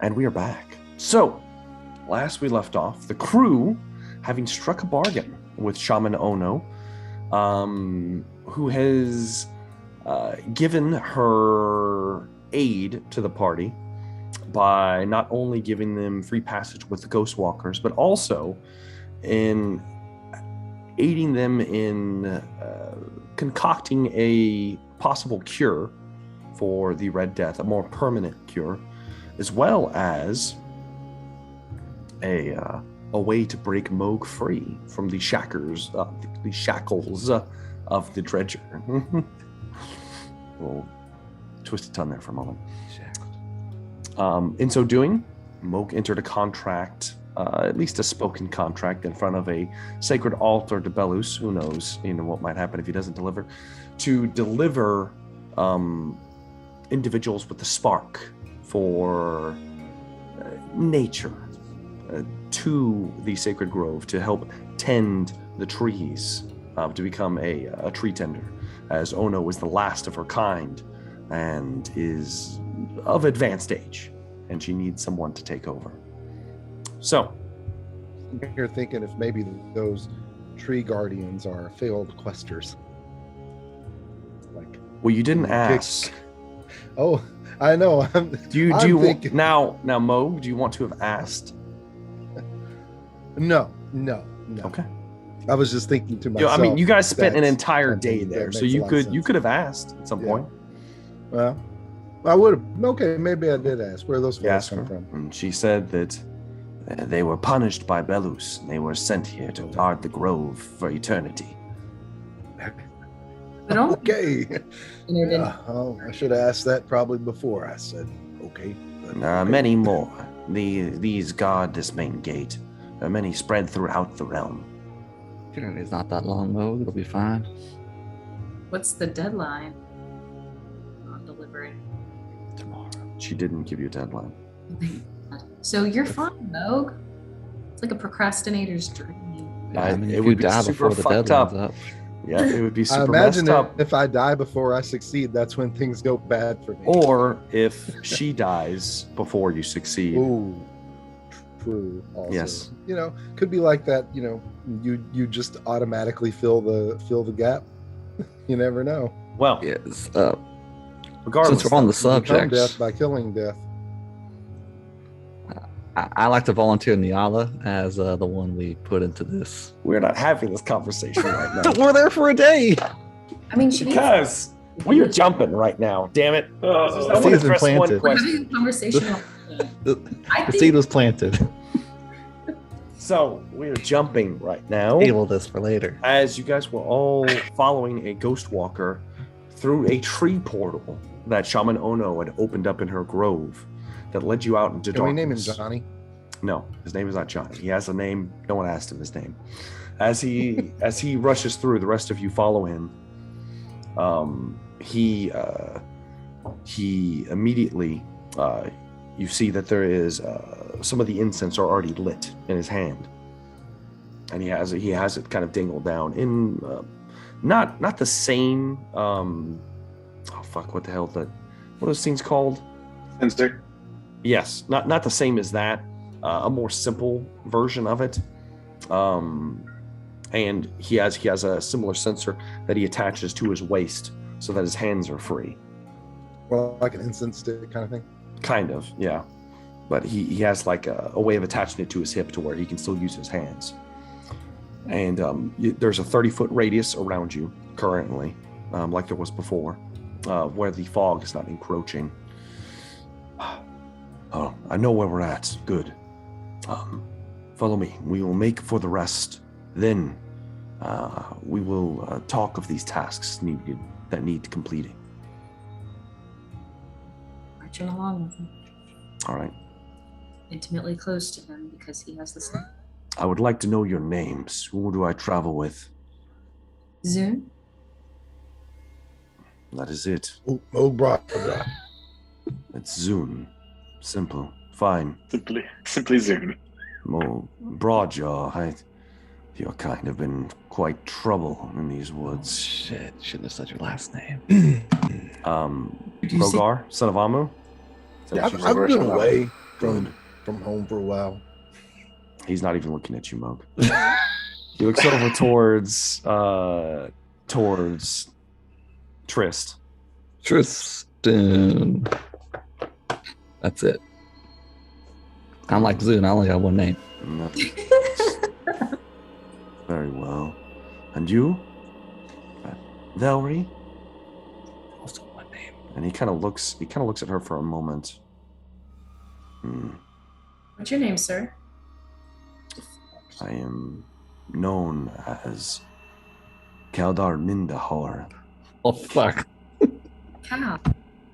And we are back. So, last we left off, the crew, having struck a bargain with Shaman Ono, who has given her aid to the party by not only giving them free passage with the Ghost Walkers, but also in aiding them in concocting a possible cure for the Red Death, a more permanent cure, as well as a way to break Moog free from the shackles of the Dredger. We'll twist a tongue there for a moment. In so doing, Moog entered a contract, at least a spoken contract, in front of a sacred altar to Belus. Who knows, what might happen if he doesn't deliver, to deliver individuals with the spark for nature to the sacred grove to help tend the trees, to become a tree tender, as Ono is the last of her kind and is of advanced age, and she needs someone to take over. So, I'm here thinking if maybe those tree guardians are failed questers. Well, you didn't ask. Oh, I know. Do you want, now, Moog, do you want to have asked? No. Okay. I was just thinking to myself. I mean, you guys spent an entire day there, so you could have asked at some point. Well, I would have. Okay, maybe I did ask. Where those folks come from? And she said that they were punished by Belus. They were sent here to guard the grove for eternity. Okay. I should have asked that probably before I said okay. There are many more. These guard this main gate. There are many spread throughout the realm. It's not that long, though. It'll be fine. What's the deadline on delivery? Tomorrow. She didn't give you a deadline. So you're fine, Moog. It's like a procrastinator's dream. Yeah, I mean, it if would you be die super before the fucked deadline's up. up. Yeah, it would be super I imagine messed up. if I die before I succeed, that's when things go bad for me. Or if she dies before you succeed. Ooh, true. Also. Yes. Could be like that. You just automatically fill the gap. You never know. Well, Yes. regardless, Since we're on the Become subject, death by killing death. I like to volunteer Nyala as the one we put into this. we're not having this conversation right now. We're there for a day. I mean, she Because we are jumping right now. Damn it! I want to seed's been address one planted. we're question. having a conversation. The seed was planted. So we are jumping right now. Table this for later. As you guys were all following a ghost walker through a tree portal that Shaman Ono had opened up in her grove that led you out into Can we darkness. name him Johnny? No, his name is not Johnny. He has a name. No one asked him his name. As he rushes through, the rest of you follow him. He immediately you see that there is some of the incense are already lit in his hand, and he has it kind of dangled down in not the same what the hell what are those things called? Censer. Yes, not the same as that. A more simple version of it, and he has a similar censer that he attaches to his waist so that his hands are free. Well, like an incense stick kind of thing. Kind of, yeah. But he has like a way of attaching it to his hip to where he can still use his hands. And there's a 30-foot radius around you currently, like there was before, where the fog is not encroaching. Oh, I know where we're at. Good. Follow me. We will make for the rest. Then we will talk of these tasks that need completing. Marching along with him. All right. Intimately close to him because he has the same. I would like to know your names. Who do I travel with? Zune? That is it. Oh, bro. It's Zune. Simple. Fine. Simply Zune. Well, Broadjaw, your kind have been quite trouble in these woods. Shit, shouldn't have said your last name. Rogar, son of Amu? Yeah, I've been away. Good. from home for a while. He's not even looking at you, Moog. He looks over towards Trist. Tristan. That's it. I'm like Zune. I only got one name. Nothing. Very well. And you? Velree? Also one name. And he kind of looks at her for a moment. What's your name, sir? I am known as Kaldar Mindahar. Oh, fuck. Cal.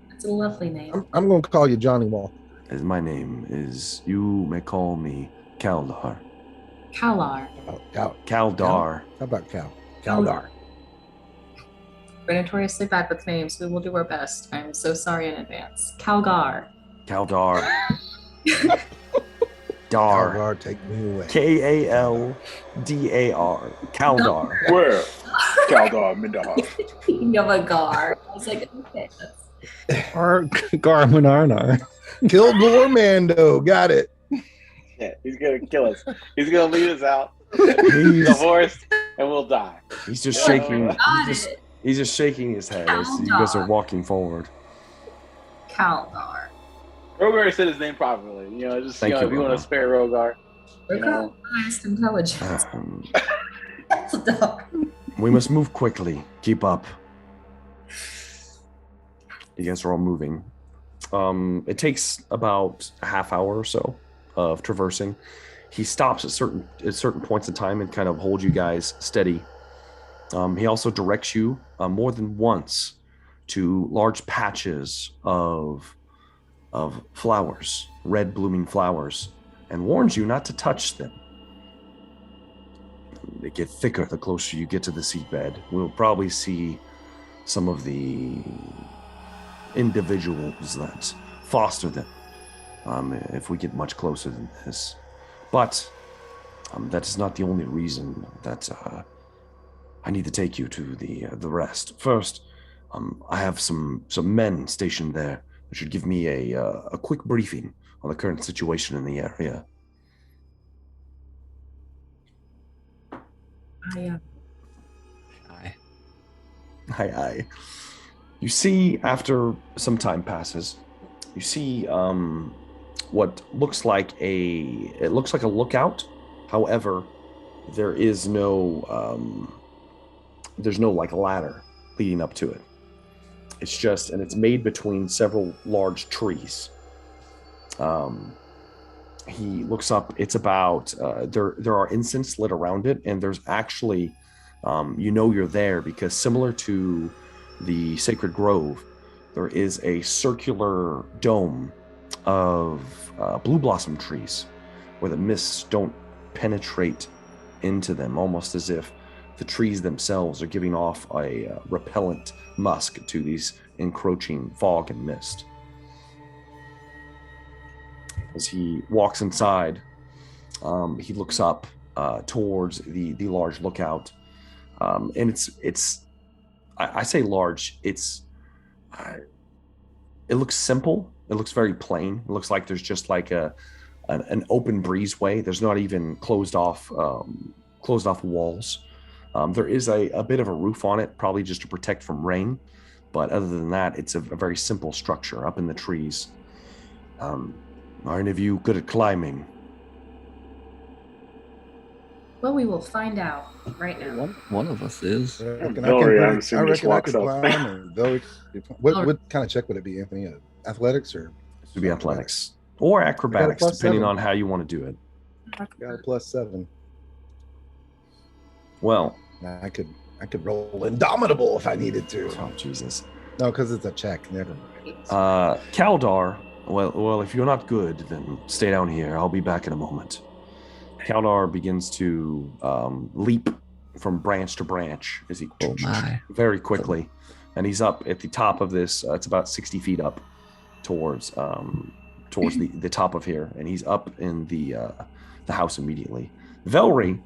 That's a lovely name. I'm going to call you Johnny Wall. As my name is, you may call me Kaldar. Kalar. Kaldar. How about Cal? Kaldar. We're notoriously bad with names. We will do our best. I'm so sorry in advance. Calgar. Kaldar. Dar. Kaldar, take me away. Kaldar. Kaldar. Where? Kaldar Mindahar. Speaking of a gar, I was like, okay, that's Garmin Arnar. Kilgore Mando. Got it. Yeah, he's gonna kill us. He's gonna lead us out. He's- The horse, and we'll die. He's just Yeah. shaking. got He's it. just shaking his head as you guys are walking forward. Kaldar. Rogar said his name properly. You know, just Thank you, if you want Rogar. to spare Rogar. You know. Highest intelligence. Um, we must move quickly. Keep up. You guys are all moving. It takes about a half hour or so of traversing. He stops at certain points in time and kind of holds you guys steady. He also directs you more than once to large patches of flowers, red blooming flowers, and warns you not to touch them. They get thicker the closer you get to the seedbed. We'll probably see some of the individuals that foster them if we get much closer than this. But that is not the only reason that I need to take you to the rest. First, I have some men stationed there that should give me a quick briefing on the current situation in the area. Hi. Aye. You see, after some time passes, you see what looks like a lookout. However, there is no there's no like ladder leading up to it. It's just, and it's made between several large trees. He looks up. It's about there are incense lit around it, and there's actually you're there because similar to the Sacred Grove, there is a circular dome of blue blossom trees where the mists don't penetrate into them, almost as if the trees themselves are giving off a repellent musk to these encroaching fog and mist. As he walks inside, he looks up towards the large lookout, and it's I say large. It looks simple. It looks very plain. It looks like there's just like an open breezeway. There's not even closed off walls. There is a bit of a roof on it, probably just to protect from rain. But other than that, it's a very simple structure up in the trees. Are any of you good at climbing? Well, we will find out right now. One of us is. I reckon Velree, I'm I assuming, just reckon I walks could up. climb. And Velree, what kind of check would it be, Anthony? Athletics or? It would be athletics or acrobatics, plus depending 7. on how you want to do it. Got a +7. Well, I could roll Indomitable if I needed to. oh Jesus. No, because it's a check. Never mind. Kaldar, well, if you're not good, then stay down here. I'll be back in a moment. Kaldar begins to leap from branch to branch as he Oh my. very quickly, and he's up at the top of this. It's about 60 feet up towards the top of here, and he's up in the house immediately. Velree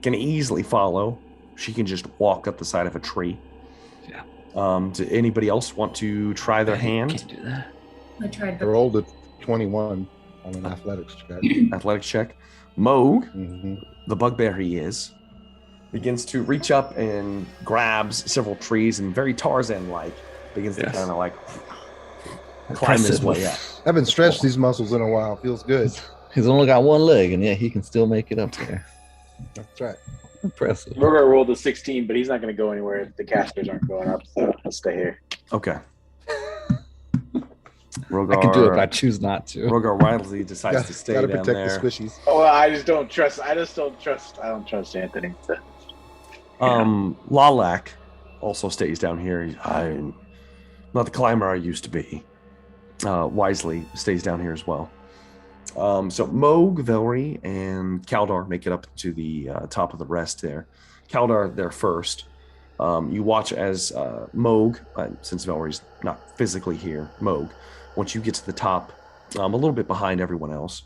can easily follow. She can just walk up the side of a tree. Yeah. Do anybody else want to try their hand? Can't do that. I tried, I but rolled a 21. on an athletics check. Athletics check. Moog, Mm-hmm. the bugbear he is, begins to reach up and grabs several trees and very Tarzan-like begins to kind of like climb his way up. Haven't stretched these muscles in a while. Feels good. He's only got one leg, and yet he can still make it up there. That's right. Impressive. Rogar rolled a 16, but he's not going to go anywhere if the casters aren't going up, so I'll stay here. Okay. Rogar, I can do it, but I choose not to. Rogar wisely decides to stay Gotta down protect there. the squishies. Oh, I don't trust Anthony. So. Lalak also stays down here. I'm not the climber I used to be. Wisely stays down here as well. So Moog, Velree, and Kaldar make it up to the top of the rest there. Kaldar there first. You watch as Moog, since Velree's not physically here, Moog, once you get to the top, a little bit behind everyone else,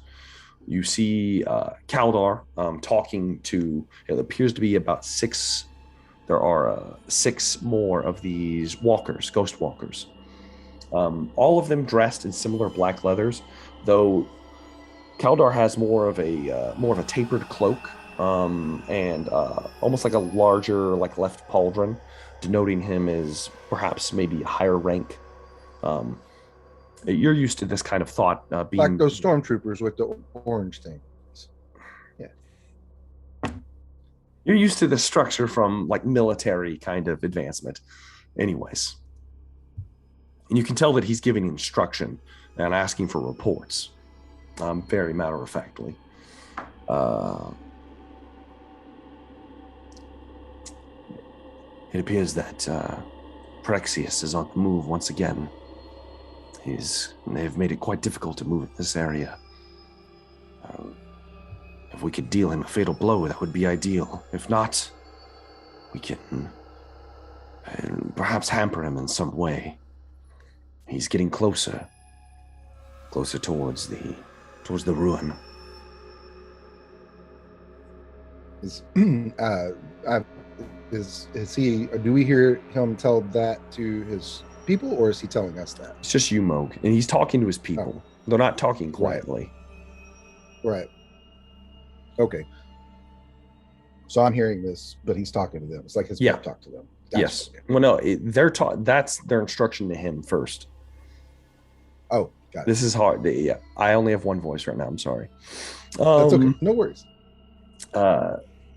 you see Kaldar talking to, it appears to be about 6, there are 6 more of these walkers, ghost walkers. All of them dressed in similar black leathers, though Kaldar has more of a tapered cloak and almost like a larger, like left pauldron, denoting him as perhaps maybe a higher rank. You're used to this kind of thought being Like those stormtroopers with the orange things. Yeah. You're used to this structure from like military kind of advancement, anyways. And you can tell that he's giving instruction and asking for reports, very matter of factly. It appears that Prexius is on the move once again. They've made it quite difficult to move in this area. If we could deal him a fatal blow, that would be ideal. If not, we can perhaps hamper him in some way. He's getting closer towards the ruin. Is he? Or do we hear him tell that to his people, or is he telling us that? It's just you, Moog, and he's talking to his people. They're not talking quietly. Right. Okay. So I'm hearing this, but he's talking to them. It's like his Yeah. talk to them. Gotcha. Yes. Well, no, that's their instruction to him first. Oh, got it. This is hard. Yeah, I only have one voice right now. I'm sorry. That's okay. No worries.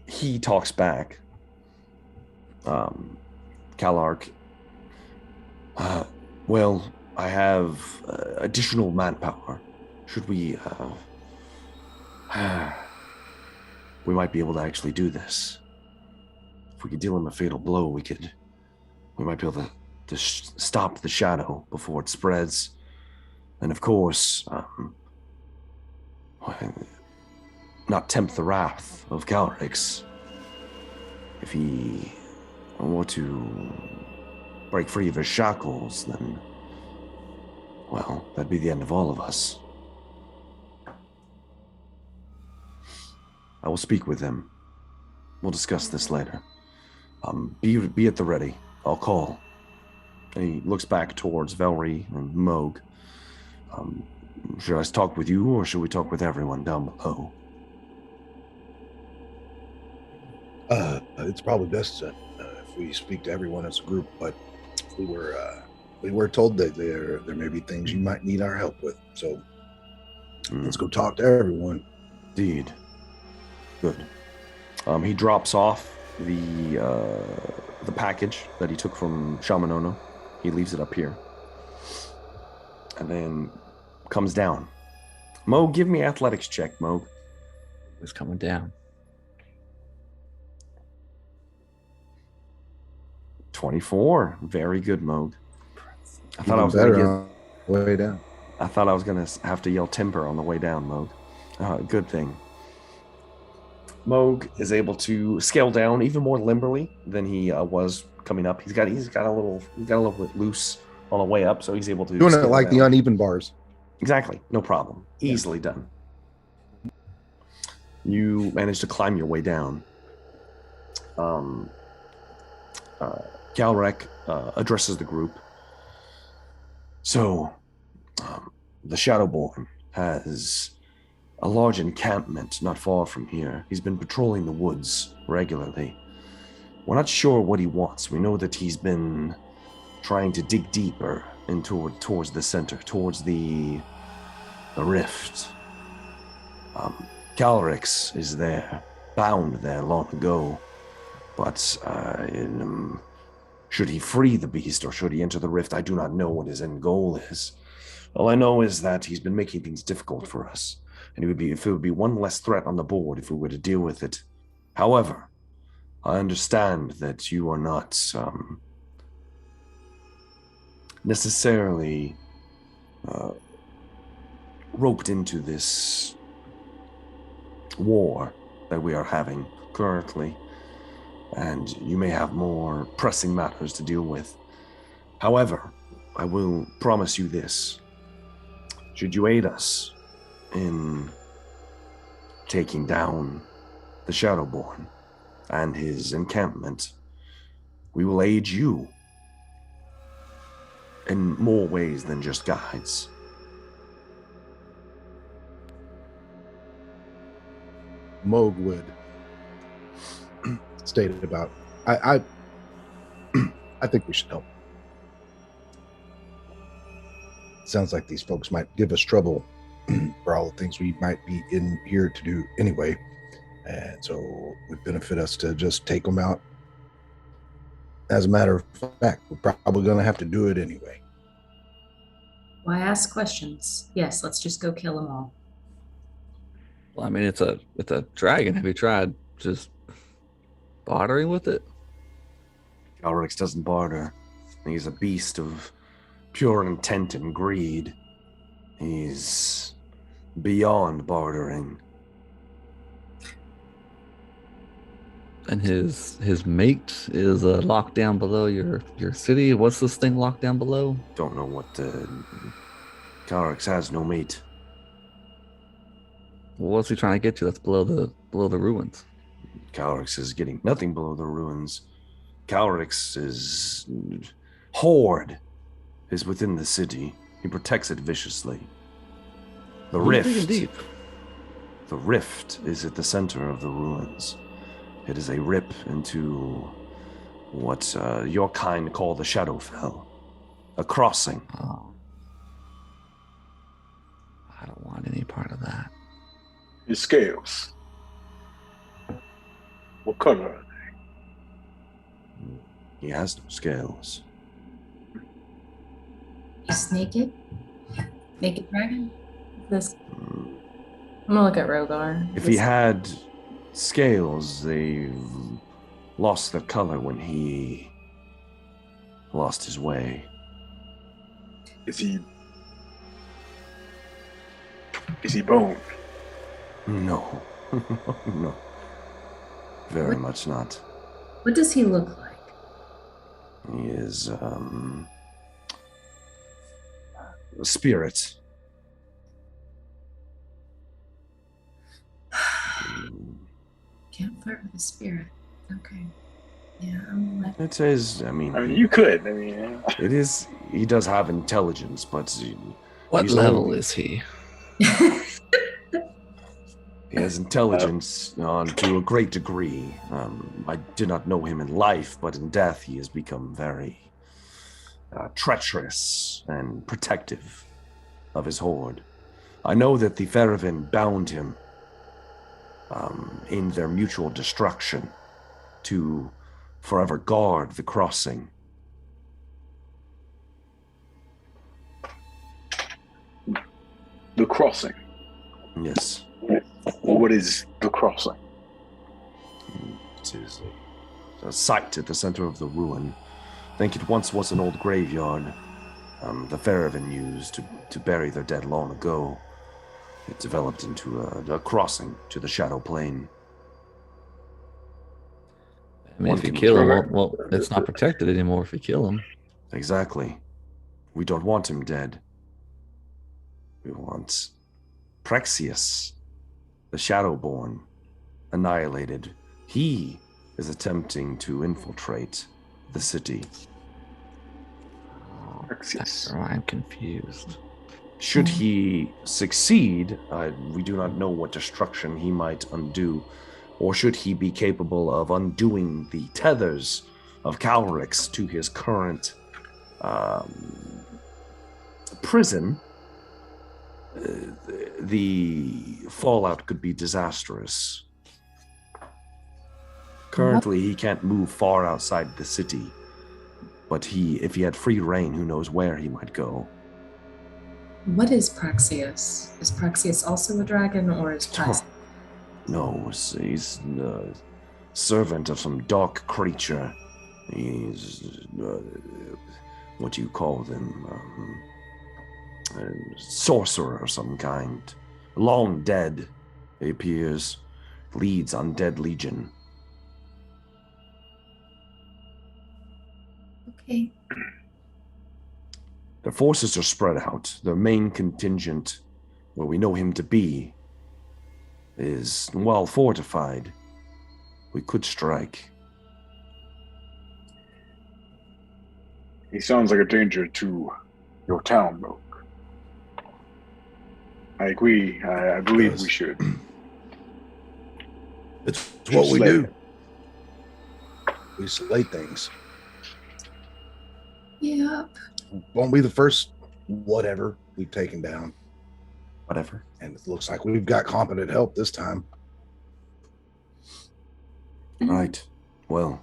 He talks back. Kalark. Well, I have additional manpower. Should we? We might be able to actually do this. If we could deal him a fatal blow, we might be able to stop the shadow before it spreads. And of course, not tempt the wrath of Galrix. If he were to break free of his shackles, then, well, that'd be the end of all of us. I will speak with him. We'll discuss this later. Be at the ready. I'll call. And he looks back towards Velree and Moog. Should I talk with you, or should we talk with everyone down below? It's probably best if we speak to everyone as a group, but we were told that there may be things you might need our help with. So let's go talk to everyone. Indeed. Good. He drops off the package that he took from Shamanono. He leaves it up here. And then comes down. Mo, give me athletics check, Mo. It's coming down. 24. Very good, Moog. I thought Even I was better gonna on the way down. I thought I was gonna have to yell timber on the way down, Moog. Good thing. Moog is able to scale down even more limberly than he was coming up. He's got a little bit loose on the way up, so he's able to Doing it scale like down. the uneven bars. Exactly, no problem. Easily done. You manage to climb your way down. Galrek addresses the group. So, the Shadowborn has a large encampment not far from here. He's been patrolling the woods regularly. We're not sure what he wants. We know that he's been trying to dig deeper towards the center, towards the rift. Calrix is there, bound there long ago. But should he free the beast or should he enter the rift, I do not know what his end goal is. All I know is that he's been making things difficult for us. And it would be one less threat on the board if we were to deal with it. However, I understand that you are not necessarily roped into this war that we are having currently, and you may have more pressing matters to deal with. However, I will promise you this. Should you aid us in taking down the Shadowborn and his encampment, we will aid you in more ways than just guides. Moog would stated about, I think we should help. Sounds like these folks might give us trouble for all the things we might be in here to do anyway. And so it would benefit us to just take them out. As a matter of fact, we're probably going to have to do it anyway. Why ask questions? Yes, let's just go kill them all. Well, I mean, it's a dragon. Have you tried just bartering with it? Calrix doesn't barter. He's a beast of pure intent and greed. He's beyond bartering. And his mate is locked down below your city. What's this thing locked down below? Don't know what Calrix has no mate. Well, what's he trying to get to? That's below the ruins. Calrix is getting nothing below the ruins. Calrix's horde is within the city. He protects it viciously. The rift. Deep. The rift is at the center of the ruins. It is a rip into what your kind call the Shadowfell. A crossing. Oh. I don't want any part of that. His scales. What color are they? He has no scales. He's naked? Naked dragon? This. I'm gonna look at Rogar. If he had scales, they've lost their color when he lost his way. Is he bone? No. No. Very much not. What does he look like? He is a spirit. Can't flirt with a spirit. Okay. Yeah, I'm like. It is, I mean, you could. I mean, yeah. it is, he does have intelligence, but What level is he? he has intelligence to a great degree. I did not know him in life, but in death he has become very treacherous and protective of his horde. I know that the Ferevin bound him in their mutual destruction to forever guard the crossing. The crossing. Yes. What is the crossing? It is a site at the center of the ruin. I think it once was an old graveyard the Ferevin used to bury their dead long ago. It developed into a crossing to the Shadow Plane. I mean, if you kill him, well, it's not protected anymore if you kill him. Exactly. We don't want him dead. We want Prexius, the Shadowborn, annihilated. He is attempting to infiltrate the city. That's where I'm confused. Should he succeed, we do not know what destruction he might undo, or should he be capable of undoing the tethers of Calrix to his current prison, the fallout could be disastrous. Currently, he can't move far outside the city, but if he had free reign, who knows where he might go. What is Prexius? Is Prexius also a dragon, or is Prexius? No, he's a servant of some dark creature. He's, what do you call them? A sorcerer of some kind. Long dead, he appears. Leads Undead Legion. Okay. Their forces are spread out. Their main contingent, where we know him to be, is well fortified. We could strike. He sounds like a danger to your town, Rogue. I agree. I believe we should. It's what we do. We slay things. Yep. Won't be the first whatever we've taken down. Whatever. And it looks like we've got competent help this time. Right. Well,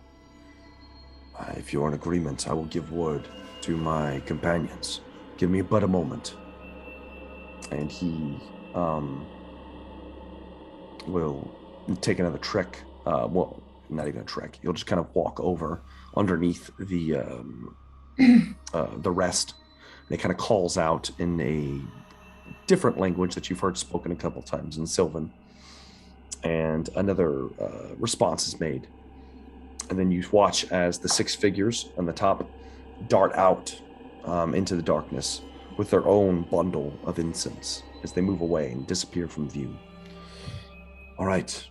if you're in agreement, I will give word to my companions. Give me but a moment. And he will take another trek. Well, not even a trek. He'll just kind of walk over underneath the rest. And it kind of calls out in a different language that you've heard spoken a couple times in Sylvan. And another response is made. And then you watch as the 6 figures on the top dart out into the darkness with their own bundle of incense as they move away and disappear from view. All right.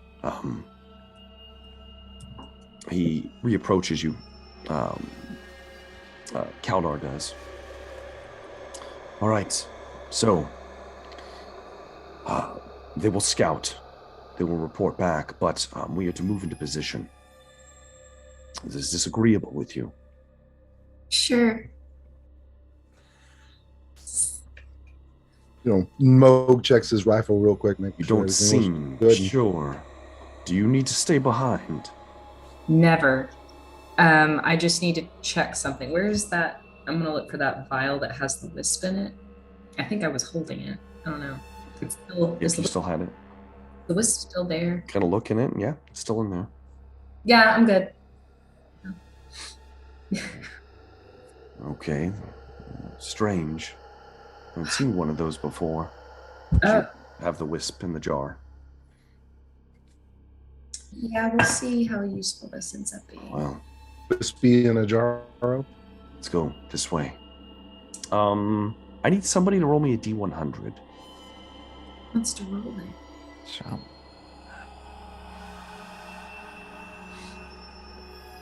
He reapproaches you. Kaldar does. All right. So, they will scout. They will report back, but we are to move into position. Is this agreeable with you? Sure. Moog checks his rifle real quick. You don't seem sure. Do you need to stay behind? Never. I just need to check something. Where is that? I'm going to look for that vial that has the wisp in it. I think I was holding it. I don't know. It's still, If you still had it. The wisp still there? Kind of look in it. Yeah, it's still in there. Yeah, I'm good. Okay. Strange. I haven't seen one of those before. You have the wisp in the jar. Yeah, we'll see how useful this ends up being. Well, wispy in a jar. Let's go this way. I need somebody to roll me a D100. Wants to roll it? Sure.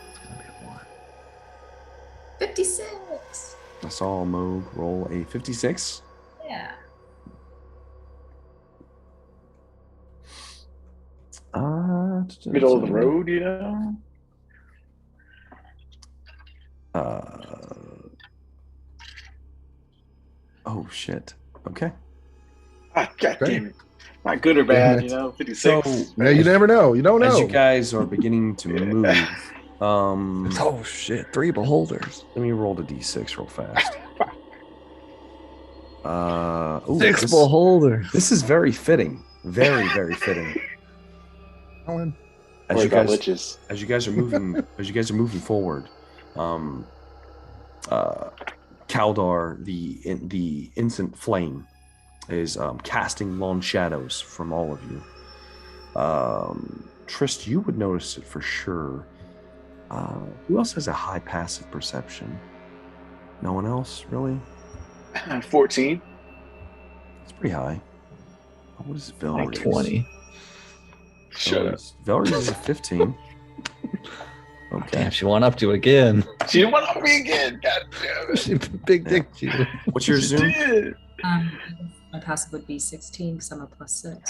It's gonna be a 1. 56. I saw Moog roll a 56. Yeah. Middle of the road, you know? Oh, shit. Okay. God damn it. Not good or bad, you know? 56. So, Yeah, you never know. You don't know. as you guys are beginning to move, Oh shit! 3 beholders. let me roll the D6 real fast. 6 beholders. This is very fitting. Very, very fitting. Alan. As Worry you about guys, liches. as you guys are moving forward, Kaldar, the instant flame, is casting long shadows from all of you. Trist, you would notice it for sure. Who else has a high passive perception? No one else, really? 14. It's pretty high. What is Velree? Like 20. Shut up. Velree is a 15. Okay. Damn, she went up to you again. She didn't want to me again. God damn it. She big dick you. What's your She Zoom? did. My passive would be 16 because I'm a +6.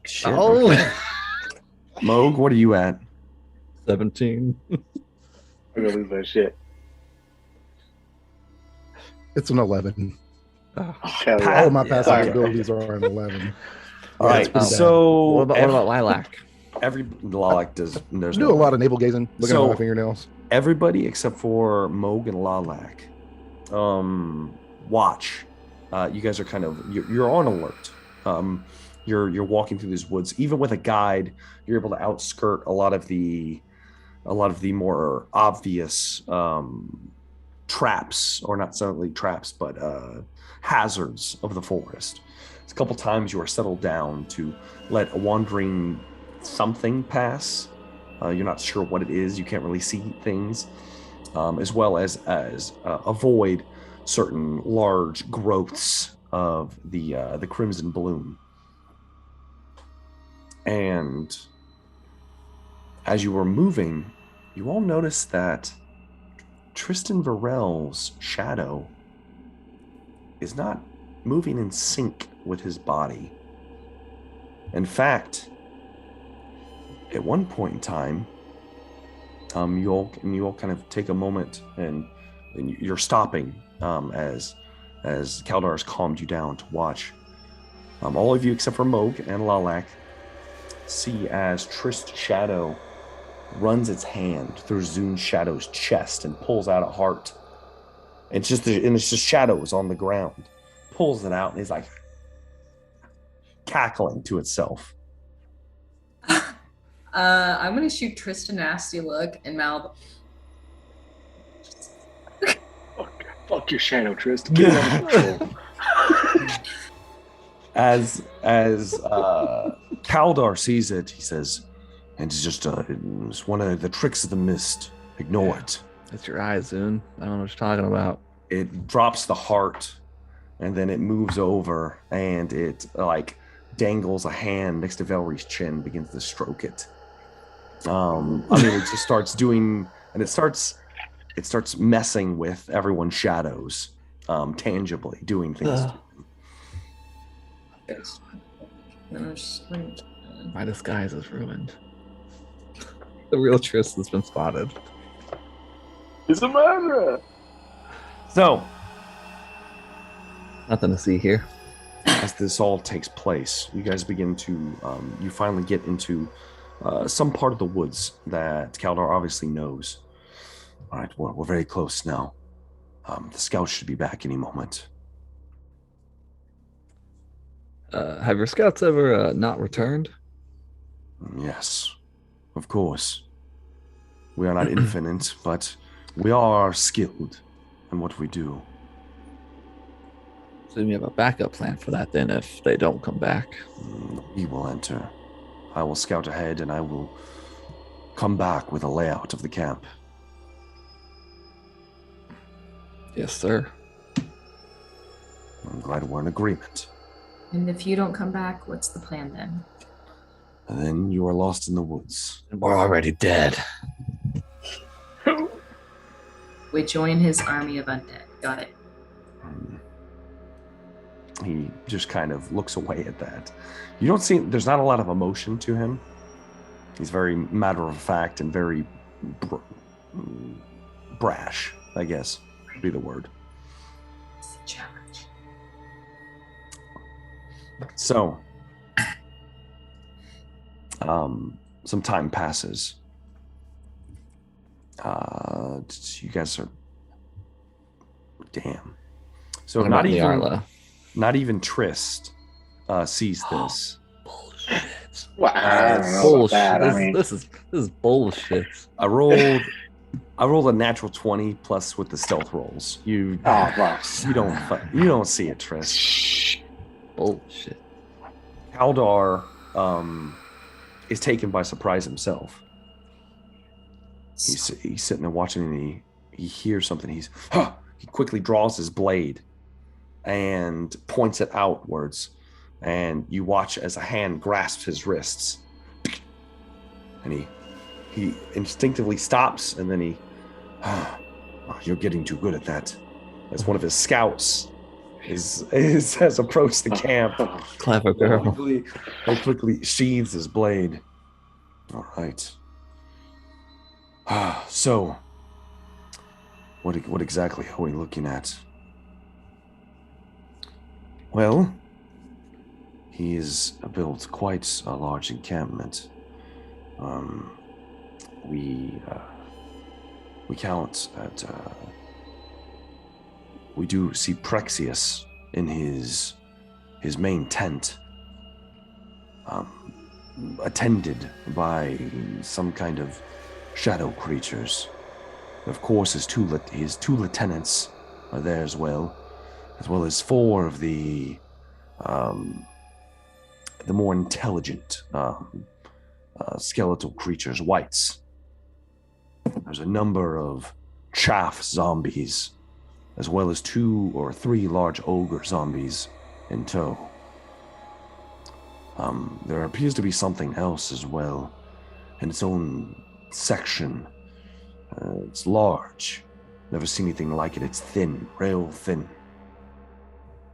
Shit, Oh, okay. Moog, what are you at? 17. I'm gonna lose that shit. It's an 11. Oh. Hell All yeah. of my Yeah, passive okay. abilities are an 11. All Yeah, right, it's pretty bad. so What about Lilac? every Lilac does. There's do no a lot of navel gazing, looking So- at my fingernails. everybody except for Moog and Lilac. Watch. You guys are kind of you're on alert. You're walking through these woods. Even with a guide, you're able to outskirt a lot of the more obvious traps, or not certainly traps, but hazards of the forest. It's a couple times you are settled down to let a wandering something pass. You're not sure what it is. You can't really see things, as well as avoid certain large growths of the crimson bloom. And as you were moving, you all noticed that Tristan Varel's shadow is not moving in sync with his body. In fact, at one point in time, you all kind of take a moment and you're stopping as Kaldar has calmed you down to watch. All of you except for Moog and Lilac see as Trist's shadow runs its hand through Zune Shadow's chest and pulls out a heart. It's just shadows on the ground. Pulls it out and is like cackling to itself. I'm gonna shoot Tristan a nasty look and mouth. Fuck your shadow, Tristan. Get it under control. As Kaldar sees it, he says, and it's one of the tricks of the mist. Ignore it. It's your eyes, Zune. I don't know what you're talking about. It drops the heart, and then it moves over, and it like dangles a hand next to Velree's chin, begins to stroke it. It just starts doing, and it starts messing with everyone's shadows, tangibly doing things. My disguise is ruined. The real Tristan's been spotted. He's a murderer. So, Nothing to see here. as this all takes place, you guys begin to, you finally get into some part of the woods that Kaldar obviously knows. All right, we're very close now. The scouts should be back any moment. Have your scouts ever not returned? Yes, of course. We are not infinite, but we are skilled in what we do. So you have a backup plan for that then if they don't come back. We will enter. I will scout ahead and I will come back with a layout of the camp. Yes, sir. I'm glad we're in agreement. And if you don't come back, what's the plan then? And then you are lost in the woods. And we're already dead. We join his army of undead. Got it. He just kind of looks away at that. You don't see, there's not a lot of emotion to him. He's very matter of fact and very brash, I guess would be the word. It's a challenge. So, some time passes. You guys are, damn. So What not about even Nyarla? not even Trist sees this. Bullshit. Well, I don't know about Bullshit. that. I mean, This is bullshit. I rolled a natural 20 plus with the stealth rolls. You wow. you don't see it, Trist. Bullshit. Kaldar is taken by surprise himself. He's sitting there watching, and he hears something. He quickly draws his blade and points it outwards, and you watch as a hand grasps his wrists, and he instinctively stops, and then you're getting too good at that. As one of his scouts has approached the camp. Clever girl. He quickly sheathes his blade. All right. So, what exactly are we looking at? Well, he has built quite a large encampment. We count that we do see Prexius in his main tent, attended by some kind of shadow creatures. Of course, his two lieutenants are there as well as four of the more intelligent skeletal creatures, whites. There's a number of chaff zombies, as well as 2 or 3 large ogre zombies in tow. There appears to be something else as well, in its own section. It's large. Never seen anything like it. It's thin, real thin.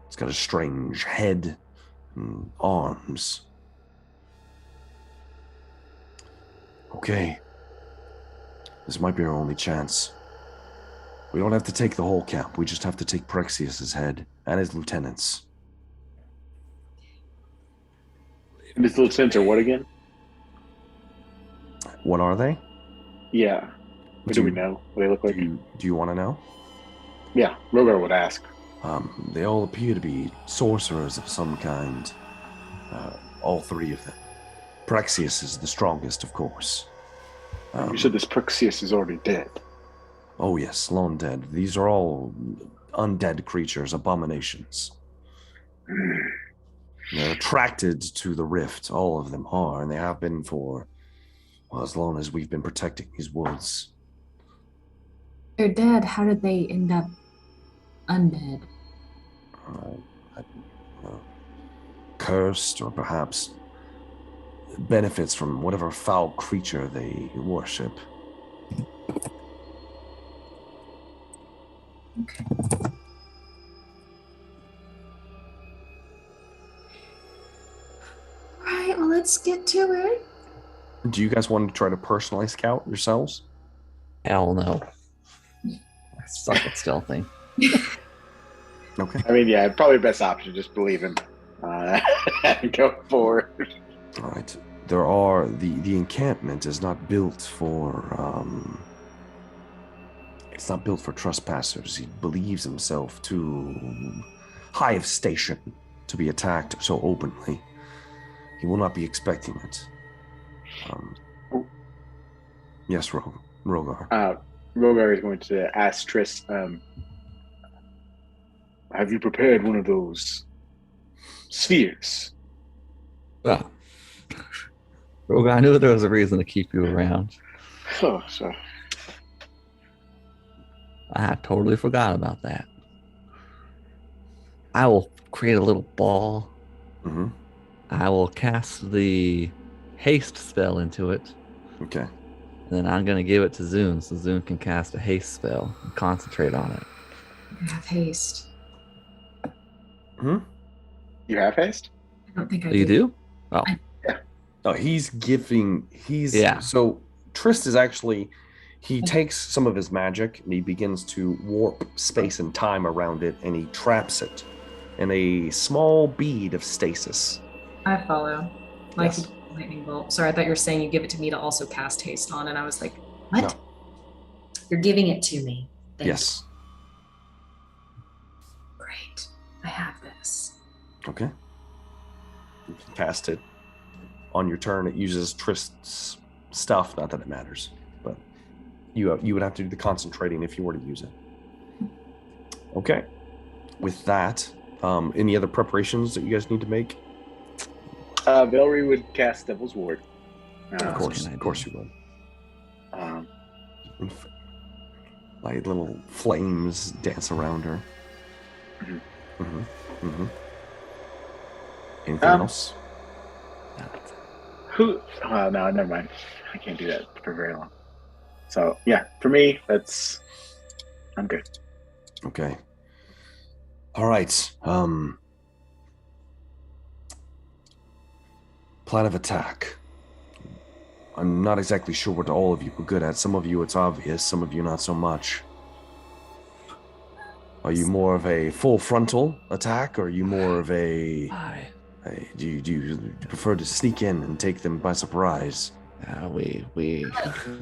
It's got a strange head and arms. Okay. This might be our only chance. We don't have to take the whole camp. We just have to take Prexius's head and his lieutenants. And his lieutenants are what again? What are they? Yeah. What do we know? What they look like? Do you want to know? Yeah, Rogar would ask. They all appear to be sorcerers of some kind. All 3 of them. Prexius is the strongest, of course. You said this Prexius is already dead. Oh yes, long dead. These are all undead creatures, abominations. They're attracted to the rift, all of them are, and they have been for, well, as long as we've been protecting these woods. They're dead. How did they end up undead? Cursed, or perhaps benefits from whatever foul creature they worship. Okay. All right, well, let's get to it. Do you guys want to try to personally scout yourselves? Hell no. I suck at stealthing. Okay. I mean, yeah, probably the best option. Just believe him. Go forward. All right. There are the encampment is not built for it's not built for trespassers. He believes himself too high of station to be attacked so openly. He will not be expecting it. Yes, Rogar. Rogar is going to ask Triss, have you prepared one of those spheres? Well, Rogar, I knew there was a reason to keep you around. Oh, so. I totally forgot about that. I will create a little ball. Mm-hmm. I will cast the haste spell into it. Okay. And then I'm going to give it to Zune so Zune can cast a haste spell and concentrate on it. I have haste. Hmm? You have haste? I don't think I Oh, do. you do? Oh. No, Yeah. So Trist is actually, he takes some of his magic and he begins to warp space and time around it, and he traps it in a small bead of stasis. I follow. Like Yes. lightning bolt. Sorry, I thought you were saying you give it to me to also cast haste on, and I was like, what? No. You're giving it to me. Thank Yes. you. Great. I have this. Okay. You can cast it on your turn. It uses Trist's stuff. Not that it matters, but you would have to do the concentrating if you were to use it. Okay. With that, any other preparations that you guys need to make? Velree would cast Devil's Ward. Of course you would. Um, Like little flames dance around her. Mhm. Mm-hmm. Mm-hmm. Anything else? who? No, never mind. I can't do that for very long. So yeah, for me, I'm good. Okay. All right. Plan of attack. I'm not exactly sure what all of you are good at. Some of you it's obvious, some of you not so much. Are you more of a full frontal attack, or are you more of do you prefer to sneak in and take them by surprise? We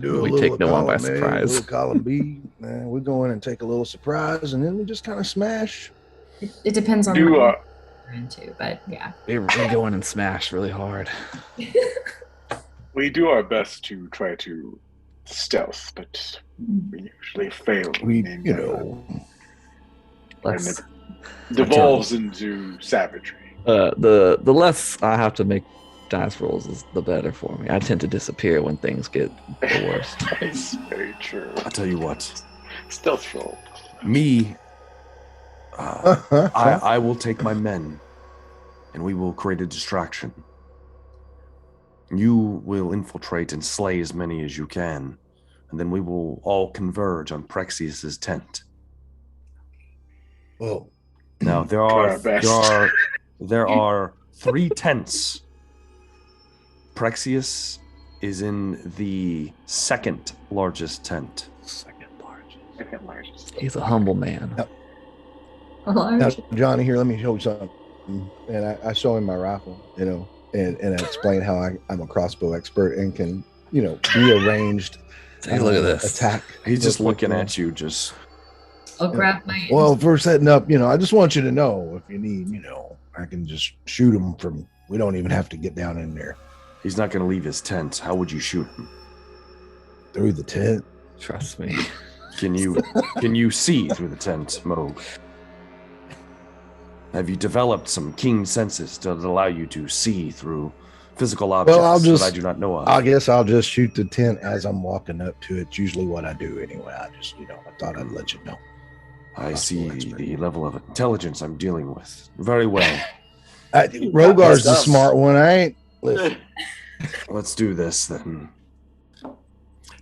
Do a we little take no one by column A, a surprise. little column B. We go in and take a little surprise, and then we just kind of smash. It depends on Do what you're into, but yeah. We go in and smash really hard. we do our best to try to stealth, but we usually fail. And it devolves into savagery. The less I have to make dice rolls is the better for me. I tend to disappear when things get the worst. That's very true. I'll tell you what. Stealth roll. Me, I will take my men, and we will create a distraction. You will infiltrate and slay as many as you can, and then we will all converge on Prexius's tent. Well, now there are 3 tents. Prexius is in the second largest tent. Second largest. He's a humble man. Now, Johnny, here, let me show you something. And I show him my rifle, and I explain how I'm a crossbow expert and can, rearranged. Take a look at this. Attack. He's just looking at you, just. I'll grab my. Well, for setting up, I just want you to know if you need, I can just shoot him from. We don't even have to get down in there. He's not going to leave his tent. How would you shoot him? Through the tent. Trust me. Can you see through the tent, Moog? Have you developed some keen senses to allow you to see through physical objects that I do not know of? I guess I'll just shoot the tent as I'm walking up to it. It's usually what I do anyway. I just, I thought I'd let you know. I see the level of intelligence I'm dealing with. Very well. Rogar's the smart one. I ain't. Listen. Let's do this then.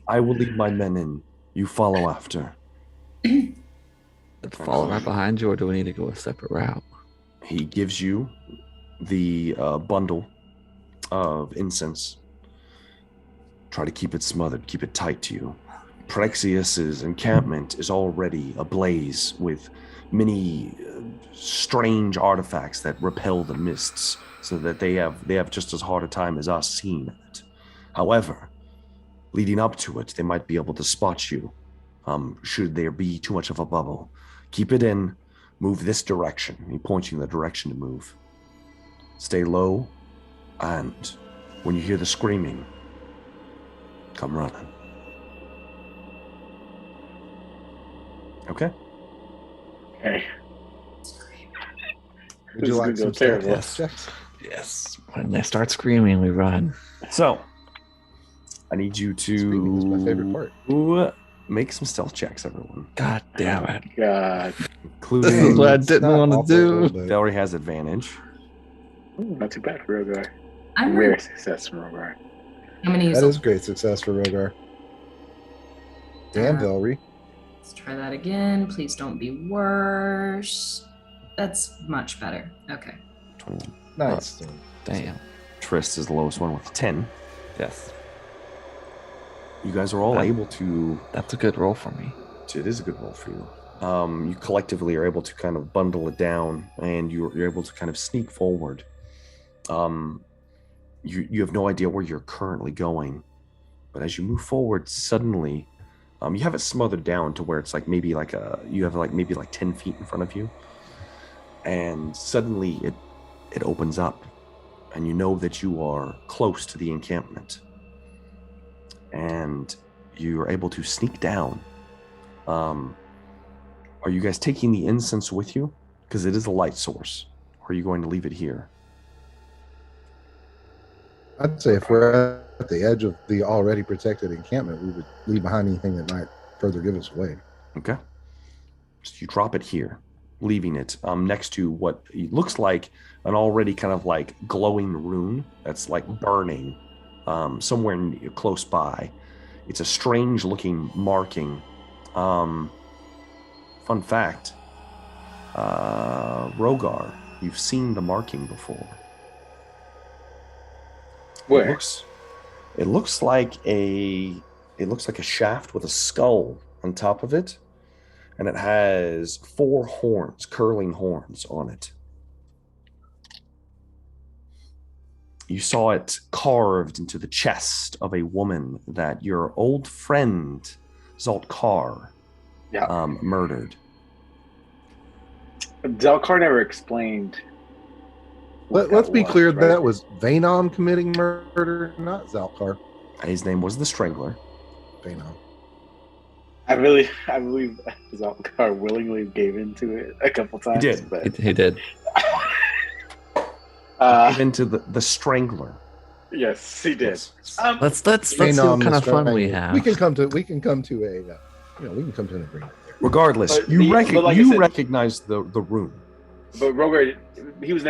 I will lead my men in. You follow after. Follow right behind you, or do we need to go a separate route? He gives you the bundle of incense. Try to keep it smothered, keep it tight to you. Prexius's encampment is already ablaze with many strange artifacts that repel the mists, so that they have just as hard a time as us seeing it. However, leading up to it, they might be able to spot you. Should there be too much of a bubble, keep it in. Move this direction. He points you in the direction to move. Stay low, and when you hear the screaming, come running. Okay? Okay. Would you like some stealth checks? Yes. When they start screaming, we run. So, I need you Screaming is my favorite part. Make some stealth checks, everyone. God damn it. God. Including What I didn't want to do. Velree has advantage. Ooh, not too bad for Rogar. I'm Rare success for Rogar. I'm gonna use. That is great success for Rogar. Damn, Velree. Let's try that again. Please don't be worse. That's much better. Okay. 21. Nice. Damn. Trist is the lowest one with 10. Yes. You guys are all able to. That's a good roll for me. It is a good roll for you. You collectively are able to kind of bundle it down, and you're able to kind of sneak forward. You have no idea where you're currently going, but as you move forward, suddenly, you have it smothered down to where it's like maybe like you have like maybe like 10 feet in front of you, and suddenly it opens up, and you know that you are close to the encampment. And you're able to sneak down. Are you guys taking the incense with you? Because it is a light source. Or are you going to leave it here? I'd say if we're at the edge of the already protected encampment, we would leave behind anything that might further give us away. Okay. So you drop it here, leaving it next to what looks like an already kind of like glowing rune that's like burning. Somewhere close by. It's a strange looking marking. Fun fact, Rogar, you've seen the marking before. Where? It looks like a shaft with a skull on top of it, and it has 4 horns, curling horns on it. You saw it carved into the chest of a woman that your old friend Zaltkar murdered. Zaltkar never explained. Let's be clear, right? That was Vanom committing murder, not Zaltkar. His name was the Strangler. Vanom. I believe Zaltkar willingly gave into it a couple times. He did. Gave into the Strangler. Yes, he did. Yes. Let's see what kind of fun we have. We can come to an agreement there. Regardless, you recognize the room. But Rogar, it was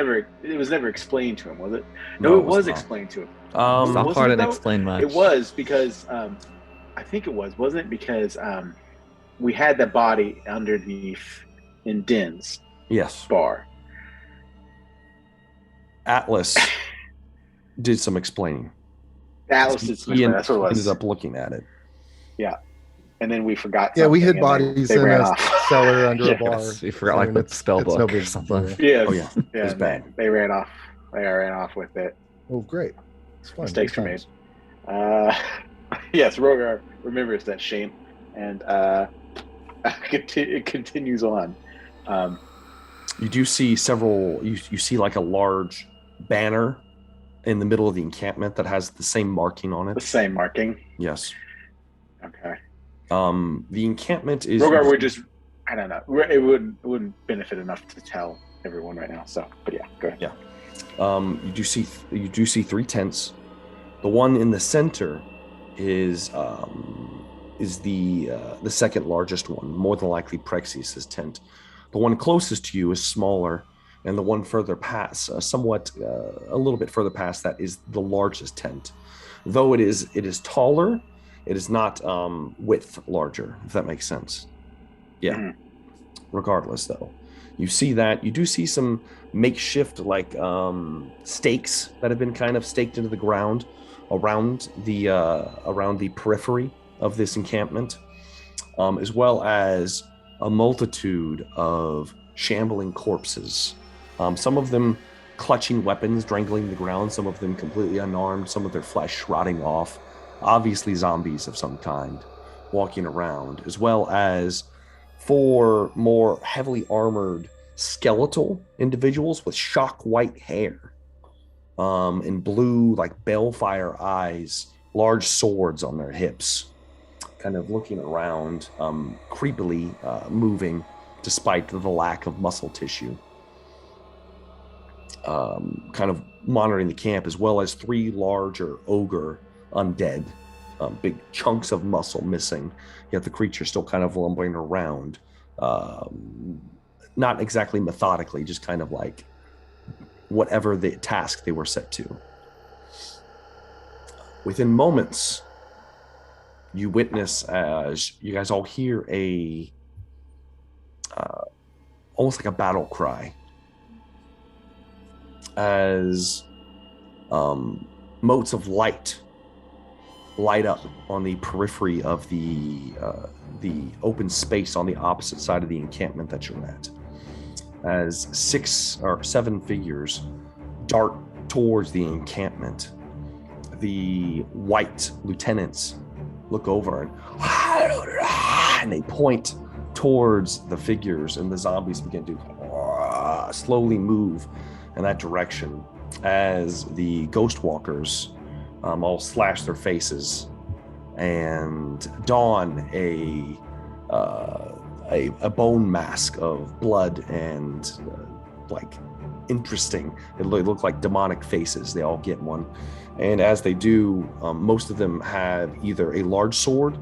never explained to him, was it? No, it was explained to him. Zaltkar didn't explain much. It was because I think it wasn't it? Because we had the body underneath in Din's bar. Atlas did some explaining. Atlas did some explaining. That's what it was. Ended up looking at it. Yeah. And then we forgot. Yeah, we hid bodies in a cellar under a bar. We forgot like with the spell book or something. Yes. Oh yeah. It was bad. They ran off. They ran off with it. Oh great. It's fun. Mistakes were made. Yes, Rogar remembers that shame, and it continues on. You do see several. You see like a large banner in the middle of the encampment that has the same marking on it. The same marking. Yes. Okay. The encampment is. Rogar, we're just. I don't know. It wouldn't benefit enough to tell everyone right now. So, but yeah, go ahead. Yeah. You do see 3 tents. The one in the center is the second largest one, more than likely Prexius' tent. The one closest to you is smaller, and the one further past, a little bit further past that, is the largest tent. Though it is taller, it is not width larger, if that makes sense. Yeah. Mm-hmm. Regardless, though, you see that. You do see some makeshift stakes that have been kind of staked into the ground around the periphery of this encampment, as well as a multitude of shambling corpses. Some of them clutching weapons, strangling the ground. Some of them completely unarmed. Some of their flesh rotting off. Obviously zombies of some kind walking around, as well as 4 more heavily armored skeletal individuals with shock white hair, and blue balefire eyes, large swords on their hips, kind of looking around, creepily moving despite the lack of muscle tissue, kind of monitoring the camp, as well as 3 larger ogre undead, big chunks of muscle missing, yet the creature still kind of lumbering around, not exactly methodically, just kind of like whatever the task they were set to. Within moments, you witness as you guys all hear a almost like a battle cry as motes of light up on the periphery of the open space on the opposite side of the encampment that you're at, as 6 or 7 figures dart towards the encampment. The white lieutenants look over and they point towards the figures, and the zombies begin to slowly move in that direction as the ghost walkers all slash their faces and don a bone mask of blood and interesting. It looked like demonic faces. They all get one. And as they do, most of them have either a large sword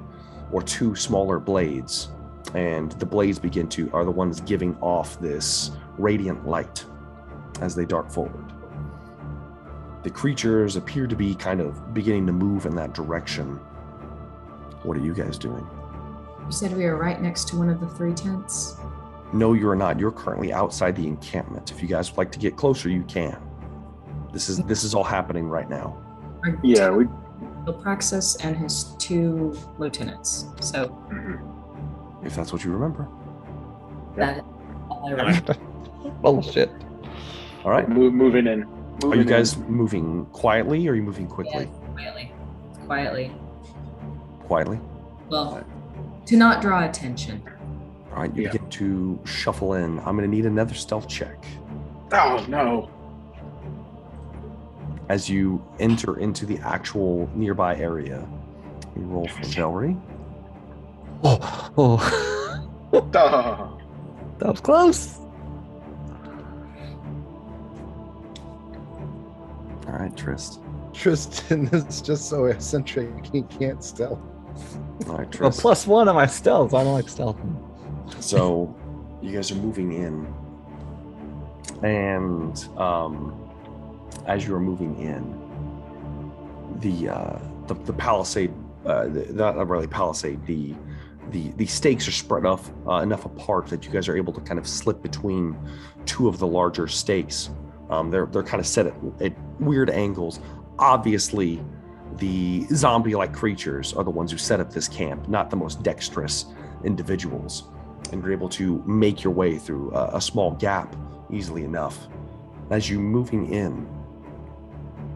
or 2 smaller blades. And the blades are the ones giving off this radiant light as they dart forward. The creatures appear to be kind of beginning to move in that direction. What are you guys doing? You said we were right next to one of the 3 tents? No, you're not. You're currently outside the encampment. If you guys would like to get closer, you can. This is all happening right now. Yeah, we. Prexius and his 2 lieutenants. So, if that's what you remember. that all I remember. Bullshit. All right. Moving in. Are you guys moving quietly or are you moving quickly? Yeah, quietly. Quietly? Well, to not draw attention. All right, you begin to shuffle in. I'm going to need another stealth check. Oh, no. As you enter into the actual nearby area, you roll for Velree. Oh. That was close. All right, Tristan is just so eccentric he can't stealth. All right, A +1 on my stealth. I don't like stealth. So you guys are moving in, and as you are moving in, the palisade, not really palisade, the stakes are spread off enough apart that you guys are able to kind of slip between 2 of the larger stakes. They're kind of set at weird angles. Obviously, the zombie-like creatures are the ones who set up this camp, not the most dexterous individuals. And you're able to make your way through a small gap easily enough. As you're moving in,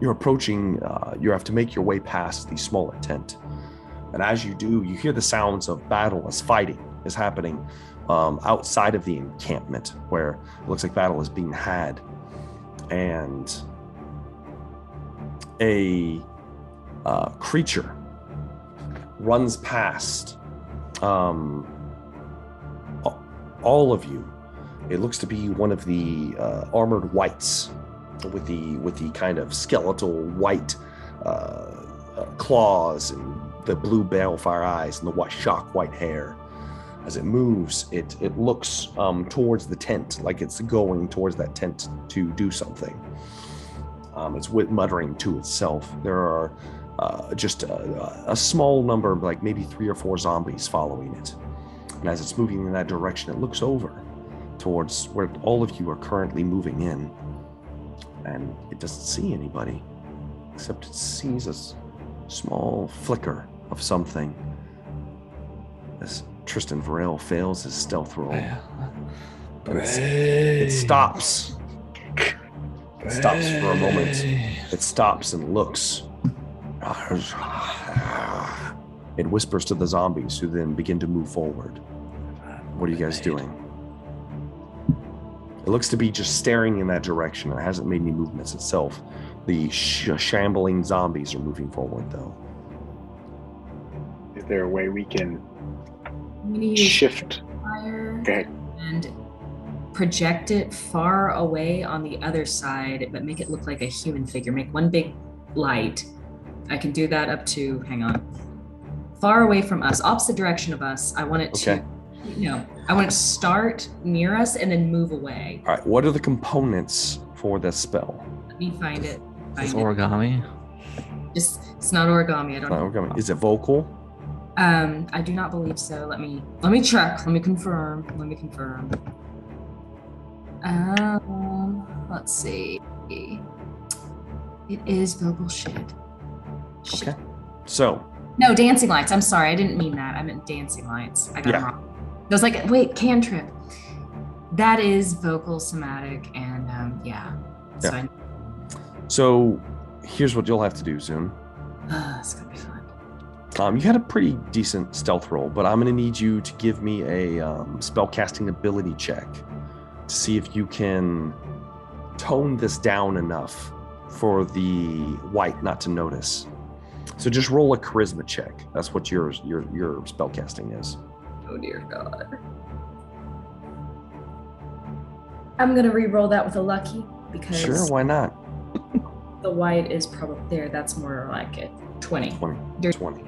you're approaching, you have to make your way past the smaller tent. And as you do, you hear the sounds of battle as fighting is happening outside of the encampment, where it looks like battle is being had. And a creature runs past all of you. It looks to be one of the armored wights with the kind of skeletal white claws and the blue balefire eyes and the shock white hair. As it moves, it looks towards the tent, like it's going towards that tent to do something. It's muttering to itself. There are just a small number, like maybe 3 or 4 zombies following it. And as it's moving in that direction, it looks over towards where all of you are currently moving in. And it doesn't see anybody, except it sees a small flicker of something. As Tristan Varel fails his stealth roll. But it stops. It stops for a moment. It stops and looks. It whispers to the zombies, who then begin to move forward. What are you guys doing? It looks to be just staring in that direction. It hasn't made any movements itself. The shambling zombies are moving forward, though. Is there a way we can shift fire and project it far away on the other side, but make it look like a human figure? Make one big light. I can do that up to, hang on, far away from us, opposite direction of us. I want it to, I want it to start near us and then move away. All right, what are the components for this spell? Let me find it. It's origami. It's not origami. I don't know. Origami. Is it vocal? I do not believe so. Let me check. Let me confirm. Let's see. It is vocal shit. Okay. So. No, dancing lights. I'm sorry. I didn't mean that. I meant dancing lights. I got it wrong. I was like, wait, cantrip. That is vocal, somatic, and So here's what you'll have to do, Zoom. It's gonna be fun. You had a pretty decent stealth roll, but I'm going to need you to give me a spellcasting ability check to see if you can tone this down enough for the white not to notice. So just roll a charisma check. That's what your spellcasting is. Oh dear God. I'm gonna re-roll that with a lucky because sure, why not? The white is probably there. That's more like it. 20. 20.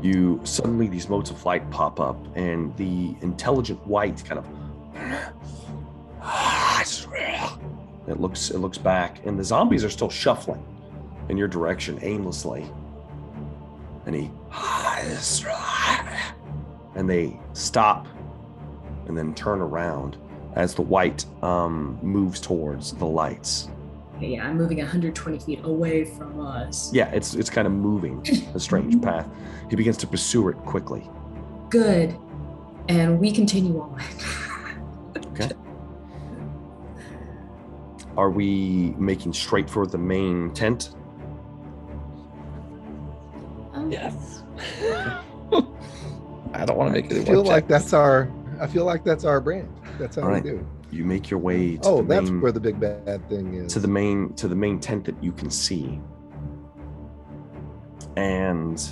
You suddenly, these motes of light pop up, and the intelligent white kind of it looks back, and the zombies are still shuffling in your direction aimlessly. And and they stop and then turn around as the white moves towards the lights. Okay, yeah, I'm moving 120 feet away from us. Yeah, it's kind of moving a strange path. He begins to pursue it quickly. Good. And we continue on. Okay. Are we making straight for the main tent? Yes. I don't want to make it. I feel like that's our brand. That's how we do. You make your way to that's where the big bad thing is. To the main tent that you can see. And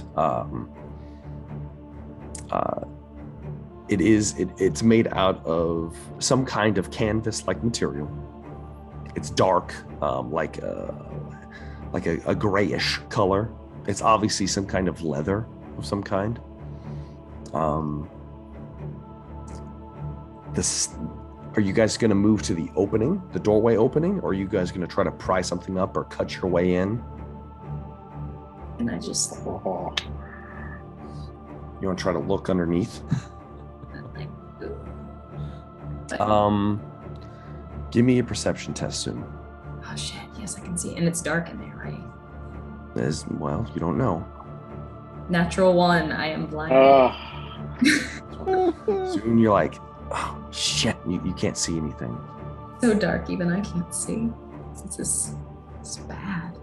it's made out of some kind of canvas-like material. It's dark, like a grayish color. It's obviously some kind of leather of some kind. Are you guys going to move to the opening, the doorway opening, or are you guys going to try to pry something up or cut your way in? And I just... You want to try to look underneath? Give me a perception test soon. Oh shit, yes, I can see it. And it's dark in there, right? Well, you don't know. Natural 1, I am blind. Soon you're like, oh shit, you can't see anything. So dark, even I can't see. It's bad.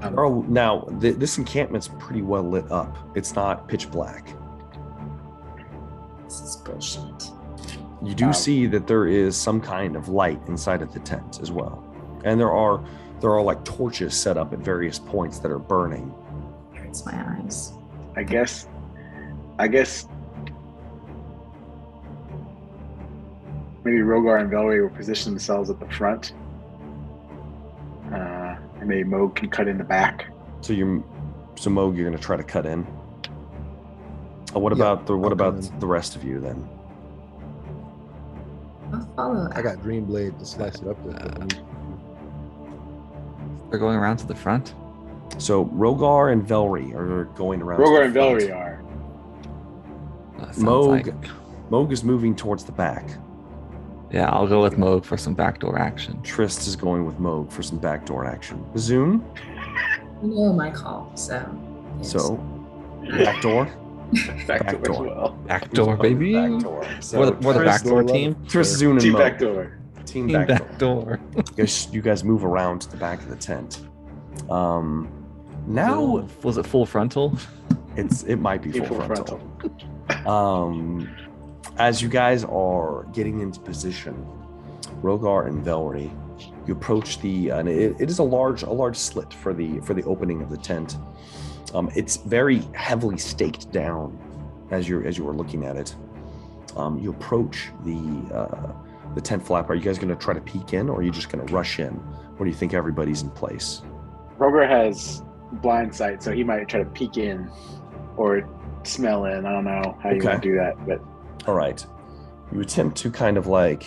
Now, this encampment's pretty well lit up. It's not pitch black. This is bullshit. You do see that there is some kind of light inside of the tent as well. And there are like torches set up at various points that are burning. It hurts my eyes. I guess maybe Rogar and Velree will position themselves at the front. And maybe Moog can cut in the back. So Moog, you're gonna try to cut in. What about the rest of you then? I'll follow. I got Dream Blade to slice it up with. They're going around to the front. So Rogar and Velree are going around. Rogar and Velree are. Moog is moving towards the back. Yeah, I'll go with Moog for some backdoor action. Trist is going with Moog for some backdoor action. Zune? You know my call, so. Yes. So, backdoor? Backdoor as well. Backdoor, baby. Backdoor. So we're the backdoor team. Trist, Zune, and Team Moog. backdoor. Team backdoor. You guys move around to the back of the tent. Now, was it full frontal? It might be full frontal. As you guys are getting into position, Rogar and Velree, you approach and it is a large slit for the opening of the tent. It's very heavily staked down as you were looking at it. You approach the tent flap. Are you guys going to try to peek in, or are you just going to rush in? Or do you think everybody's in place? Rogar has blind sight, so he might try to peek in or smell in. I don't know how you want to do that, but all right. You attempt to kind of like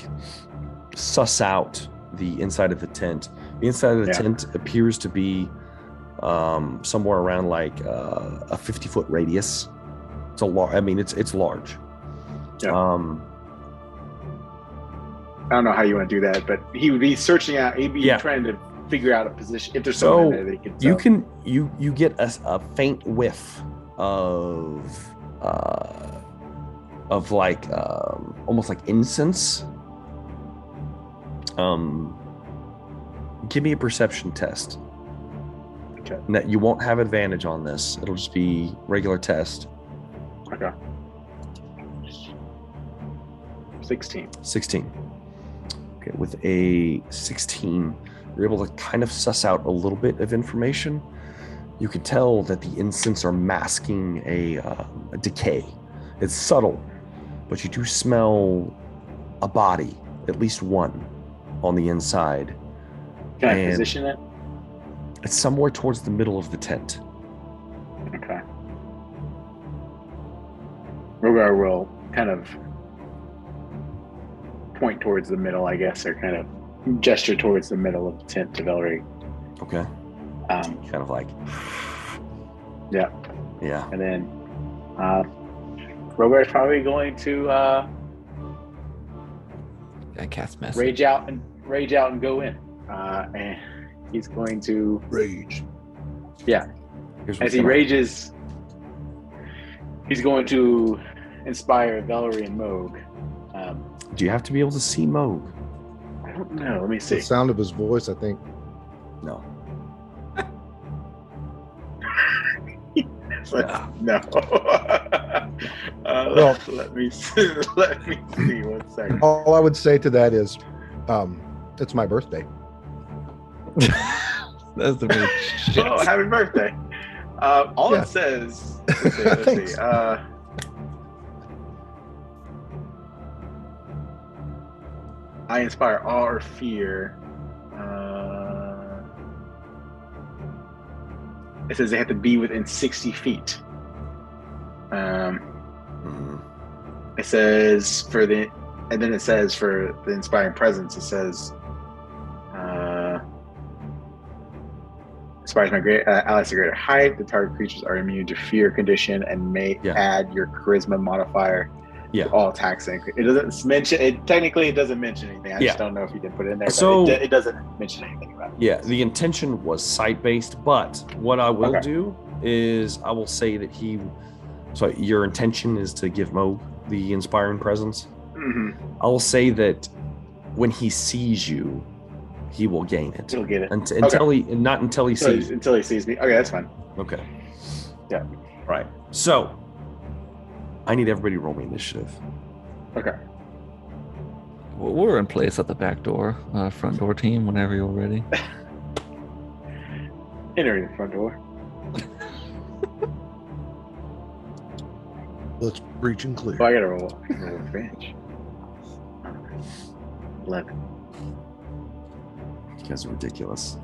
suss out the inside of the tent. The inside of the tent appears to be somewhere around like a 50-foot radius. It's it's large. Yeah. I don't know how you want to do that, but he would be searching out. He'd be trying to figure out a position. If there's someone there that he can tell. You get a faint whiff of like almost like incense. Give me a perception test. Okay. Now, you won't have advantage on this. It'll just be regular test. Okay. 16. Okay, with a 16, you're able to kind of suss out a little bit of information. You can tell that the incense are masking a decay. It's subtle, but you do smell a body, at least one, on the inside. Can I position it? It's somewhere towards the middle of the tent. Okay. Rogar will kind of point towards the middle, I guess, or kind of gesture towards the middle of the tent to Velree. Okay. Kind of like. Yeah. Yeah. And then Rogar is probably going to I cast message. Rage out and go in. And he's going to rage. Yeah. As he rages, he's going to inspire Velree and Moog. Do you have to be able to see Moog? I don't know. Let me see. The sound of his voice, I think. No. No. Well, let me see. Let me see. 1 second. All I would say to that is, it's my birthday. That's the big shit. Oh, happy birthday! All it says. Let's see. I inspire awe or fear. It says they have to be within 60 feet. It says and then it says for the inspiring presence, it says, inspires my allies to greater height. The target creatures are immune to fear condition and may add your charisma modifier to all attacks. It doesn't mention it. Technically, it doesn't mention anything. I just don't know if you did put it in there. So but it doesn't mention anything about it. Yeah, the intention was sight-based, but what I will do is I will say that so your intention is to give Moog the inspiring presence. Mm-hmm. I will say that when he sees you, he will gain it. He'll get it until he sees until he sees me. Okay, that's fine. Okay. Yeah. Right. So I need everybody to roll me initiative. Okay. Well, we're in place at the back door, front door team. Whenever you're ready. Entering the front door. Let's breach and clear. Oh, I gotta roll advantage. 11. You guys are ridiculous.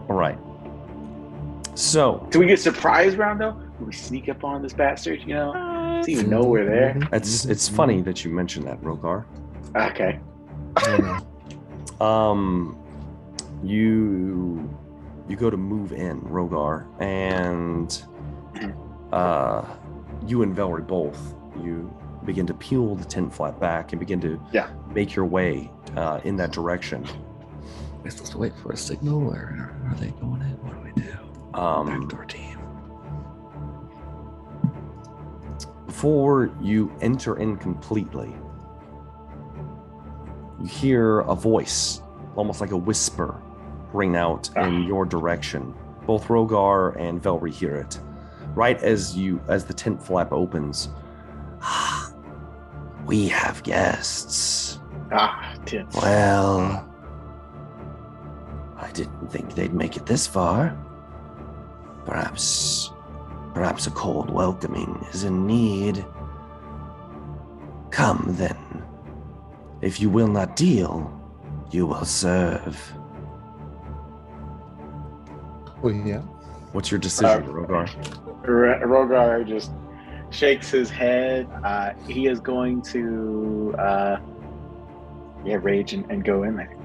All right. So, do we get surprise round though? Do we sneak up on this bastard? You know, does he even know we're there? It's funny that you mentioned that, Rogar. Okay. You go to move in, Rogar, and you and Velree both. You begin to peel the tent flap back and begin to make your way in that direction. Are we supposed to wait for a signal, or are they going in? What do we do? Backdoor team. Before you enter in completely, you hear a voice, almost like a whisper, ring out in your direction. Both Rogar and Velree hear it. Right as the tent flap opens, we have guests. Tits. Well, I didn't think they'd make it this far. Perhaps a cold welcoming is in need. Come then. If you will not deal, you will serve. Well, yeah. What's your decision, Rogar? Rogar just shakes his head. He is going to rage and go in there.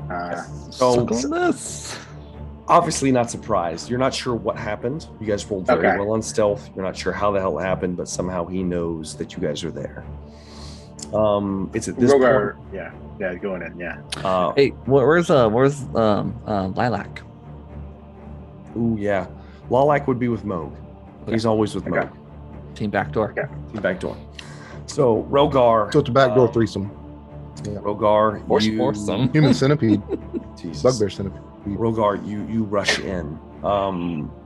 Obviously not surprised. You're not sure what happened. You guys rolled very well on stealth. You're not sure how the hell it happened, but somehow he knows that you guys are there. It's at this Rogar, point. Yeah, going in, yeah. Hey, where's Lilac? Ooh, yeah. Lilac would be with Moog. Okay. He's always with Moog. Team backdoor. Okay. Team backdoor. So Rogar. So it's a backdoor threesome. Yeah. Rogar, foursome. Human centipede. Jesus. Bugbear centipede. Rogar, you rush in.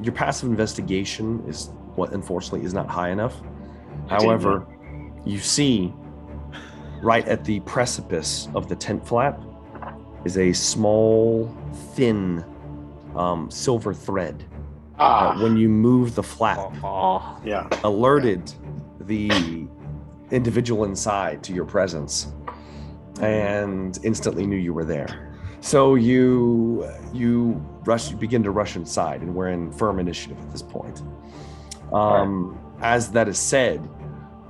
Your passive investigation is what unfortunately is not high enough. However, you see right at the precipice of the tent flap is a small, thin, silver thread. When you move the flap, alerted the individual inside to your presence and instantly knew you were there. So you begin to rush inside, and we're in firm initiative at this point. As that is said,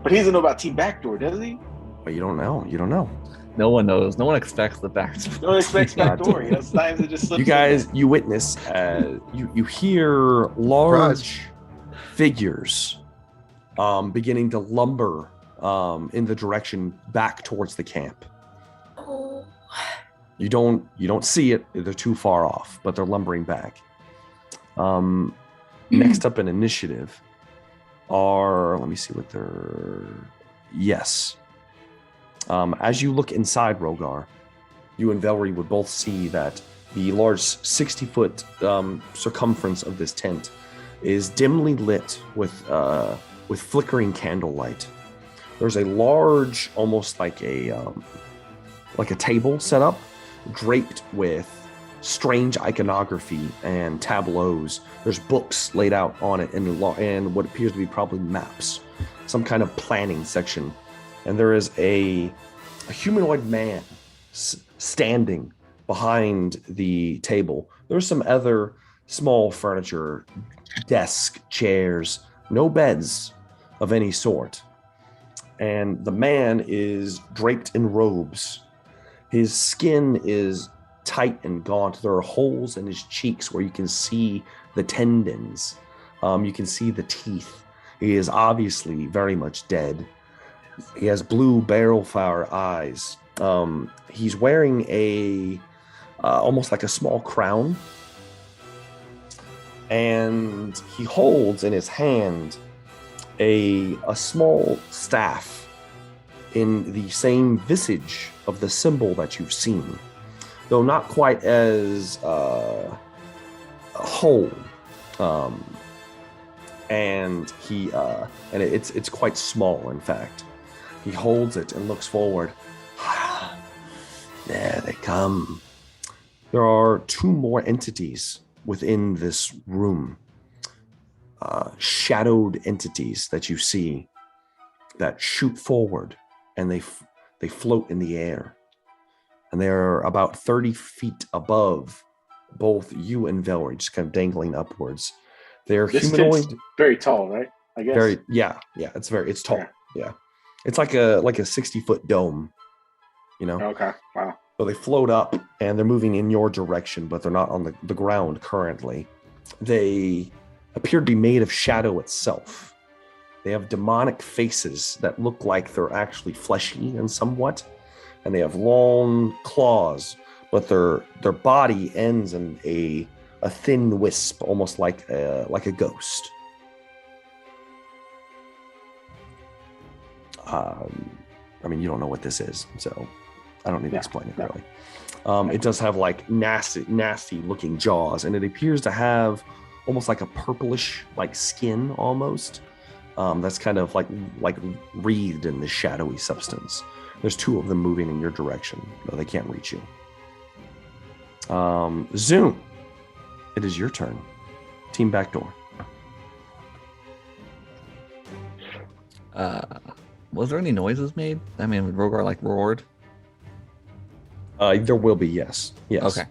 but he doesn't know about Team Backdoor, does he? Well, you don't know. You don't know. No one knows. No one expects the backdoor. No one expects Backdoor. Sometimes it just slips. You guys, you witness, you hear large figures beginning to lumber in the direction back towards the camp. Oh. You don't see it. They're too far off, but they're lumbering back. Next up in initiative are, let me see what they're, yes. As you look inside Rogar, you and Velree would both see that the large 60-foot circumference of this tent is dimly lit with flickering candlelight. There's a large, almost like a table set up, draped with strange iconography and tableaus. There's books laid out on it and what appears to be probably maps, some kind of planning section. And there is a humanoid man standing behind the table. There's some other small furniture, desk, chairs, no beds of any sort. And the man is draped in robes. His skin is tight and gaunt. There are holes in his cheeks where you can see the tendons. You can see the teeth. He is obviously very much dead. He has blue barrel flower eyes. He's wearing a almost like a small crown. And he holds in his hand a small staff in the same visage of the symbol that you've seen, though not quite as whole. And he and it's quite small. In fact, he holds it and looks forward. There they come. There are two more entities within this room. Shadowed entities that you see that shoot forward, and they float in the air, and they're about 30 feet above both you and Velree, just kind of dangling upwards. They're humanoid, very tall, right? I guess. Very, yeah. It's tall. Yeah, it's like a 60-foot dome, you know. Okay, wow. So they float up and they're moving in your direction, but they're not on the ground currently. They appear to be made of shadow itself. They have demonic faces that look like they're actually fleshy and somewhat, and they have long claws, but their body ends in a thin wisp, almost like a ghost. I mean, you don't know what this is, so I don't need to explain it really. It does have like nasty looking jaws, and it appears to have almost like a purplish like skin almost. That's kind of like wreathed in this shadowy substance. There's two of them moving in your direction, though they can't reach you. Zoom, it is your turn. Team backdoor. Was there any noises made? I mean, would Rogar like roared? There will be, yes. Okay.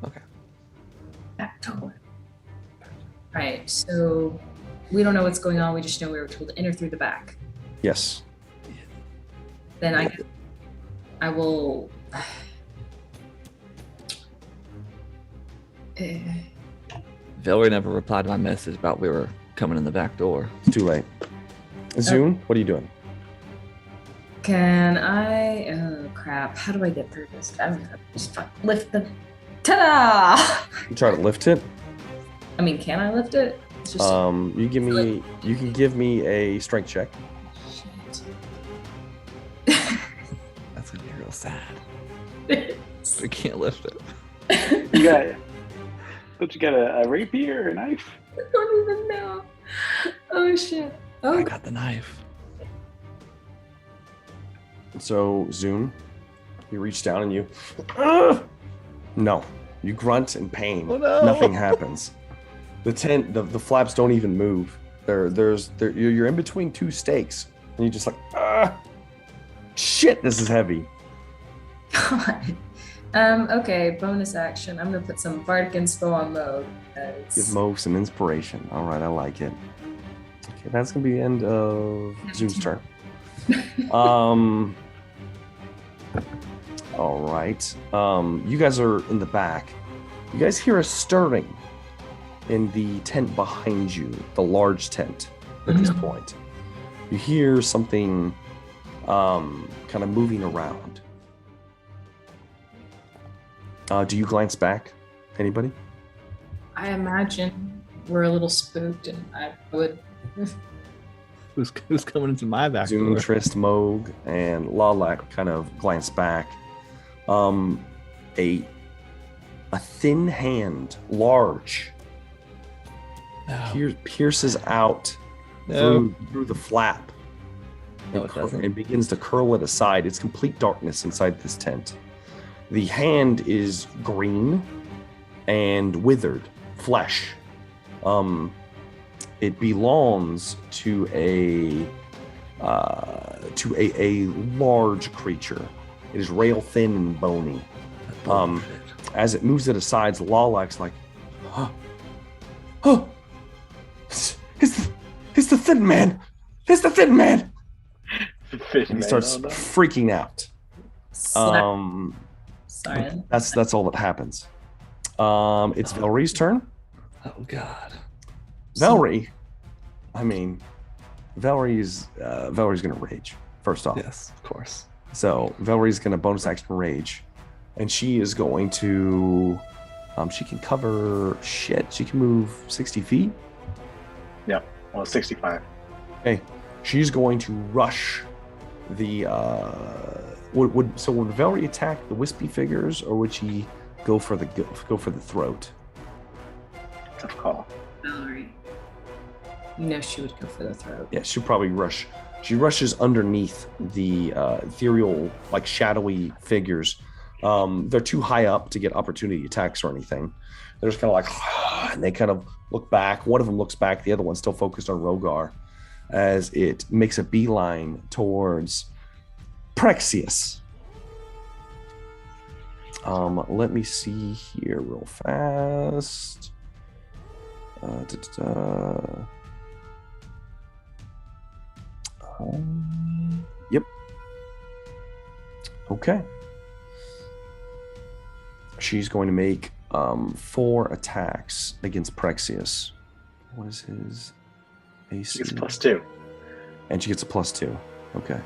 Okay. Backdoor. Right, so we don't know what's going on. We just know we were told to enter through the back. Yes. Then I will. Velree never replied to my message about we were coming in the back door. It's too late. Zune, what are you doing? Can I? Oh crap! How do I get through this? I'm gonna just lift the. Ta-da! You try to lift it. I mean, can I lift it? It's just, you can give me a strength check. Shit. That's gonna be real sad. We can't lift it. You got a rapier or a knife? I don't even know. Oh shit. Oh. I got the knife. So, Zune, you reach down and you... No. You grunt in pain. Oh, no. Nothing happens. The tent, the flaps don't even move. You're in between two stakes. And you're just like, shit, this is heavy. God. Okay, bonus action. I'm gonna put some Bardic Inspo on Mo. Give Mo some inspiration. All right, I like it. Okay, that's gonna be the end of Zune's turn. All right. You guys are in the back. You guys hear a stirring in the tent behind you, the large tent at this point. You hear something kind of moving around. Do you glance back? Anybody? I imagine we're a little spooked, and I would. Who's coming into my back Zoom, door? Trist, Moog, and Lalac kind of glance back. A thin hand, large, pierces out through the flap. No, it doesn't. And begins to curl it aside. It's complete darkness inside this tent. The hand is green and withered flesh. It belongs to a large creature. It is rail thin and bony. As it moves it aside, Lalak's like, it's the thin man. It's the thin man. And he starts freaking out. Sorry. That's all that happens. It's Velree's turn. Oh God. Velree. Velree's gonna rage first off. Yes, of course. So Velree's gonna bonus action rage, and she is going to. She can cover shit. She can move 60 feet. Yeah, well, 65. Okay, she's going to rush the. Would Velree attack the wispy figures, or would she go for the throat? Tough call. Velree. You know she would go for the throat. Yeah, she'll probably rush. She rushes underneath the ethereal, like shadowy figures. They're too high up to get opportunity attacks or anything. They're just kind of like, and they kind of look back. One of them looks back. The other one's still focused on Rogar as it makes a beeline towards Prexius. Let me see here real fast. Yep. Okay. She's going to make 4 attacks against Prexius. What is his AC? He gets +2. And she gets a +2. Okay.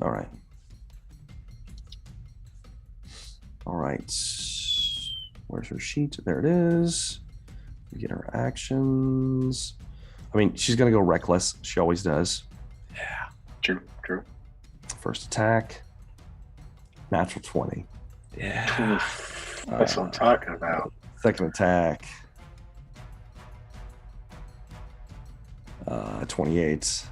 All right. All right. Where's her sheet? There it is. We get her actions. She's going to go reckless. She always does. Yeah. True. First attack. Natural 20. Yeah. That's what I'm talking about. Second attack. 28.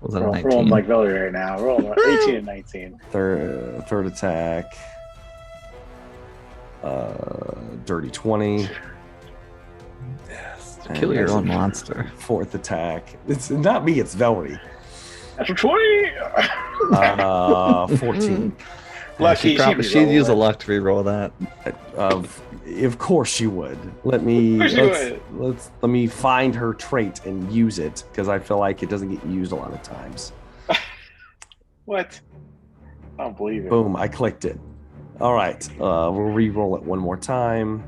Was that a 19? Rolling like Velree right now. Rolling 18 and 19. Third attack. Dirty 20. Yes. Kill your own monster. Fourth attack. It's not me, it's Velree. Natural 20! 14. Lucky she'd use a luck to re-roll that. Of course she would. Let me find her trait and use it, because I feel like it doesn't get used a lot of times. What? I don't believe it. Boom, I clicked it. All right, we'll re-roll it one more time.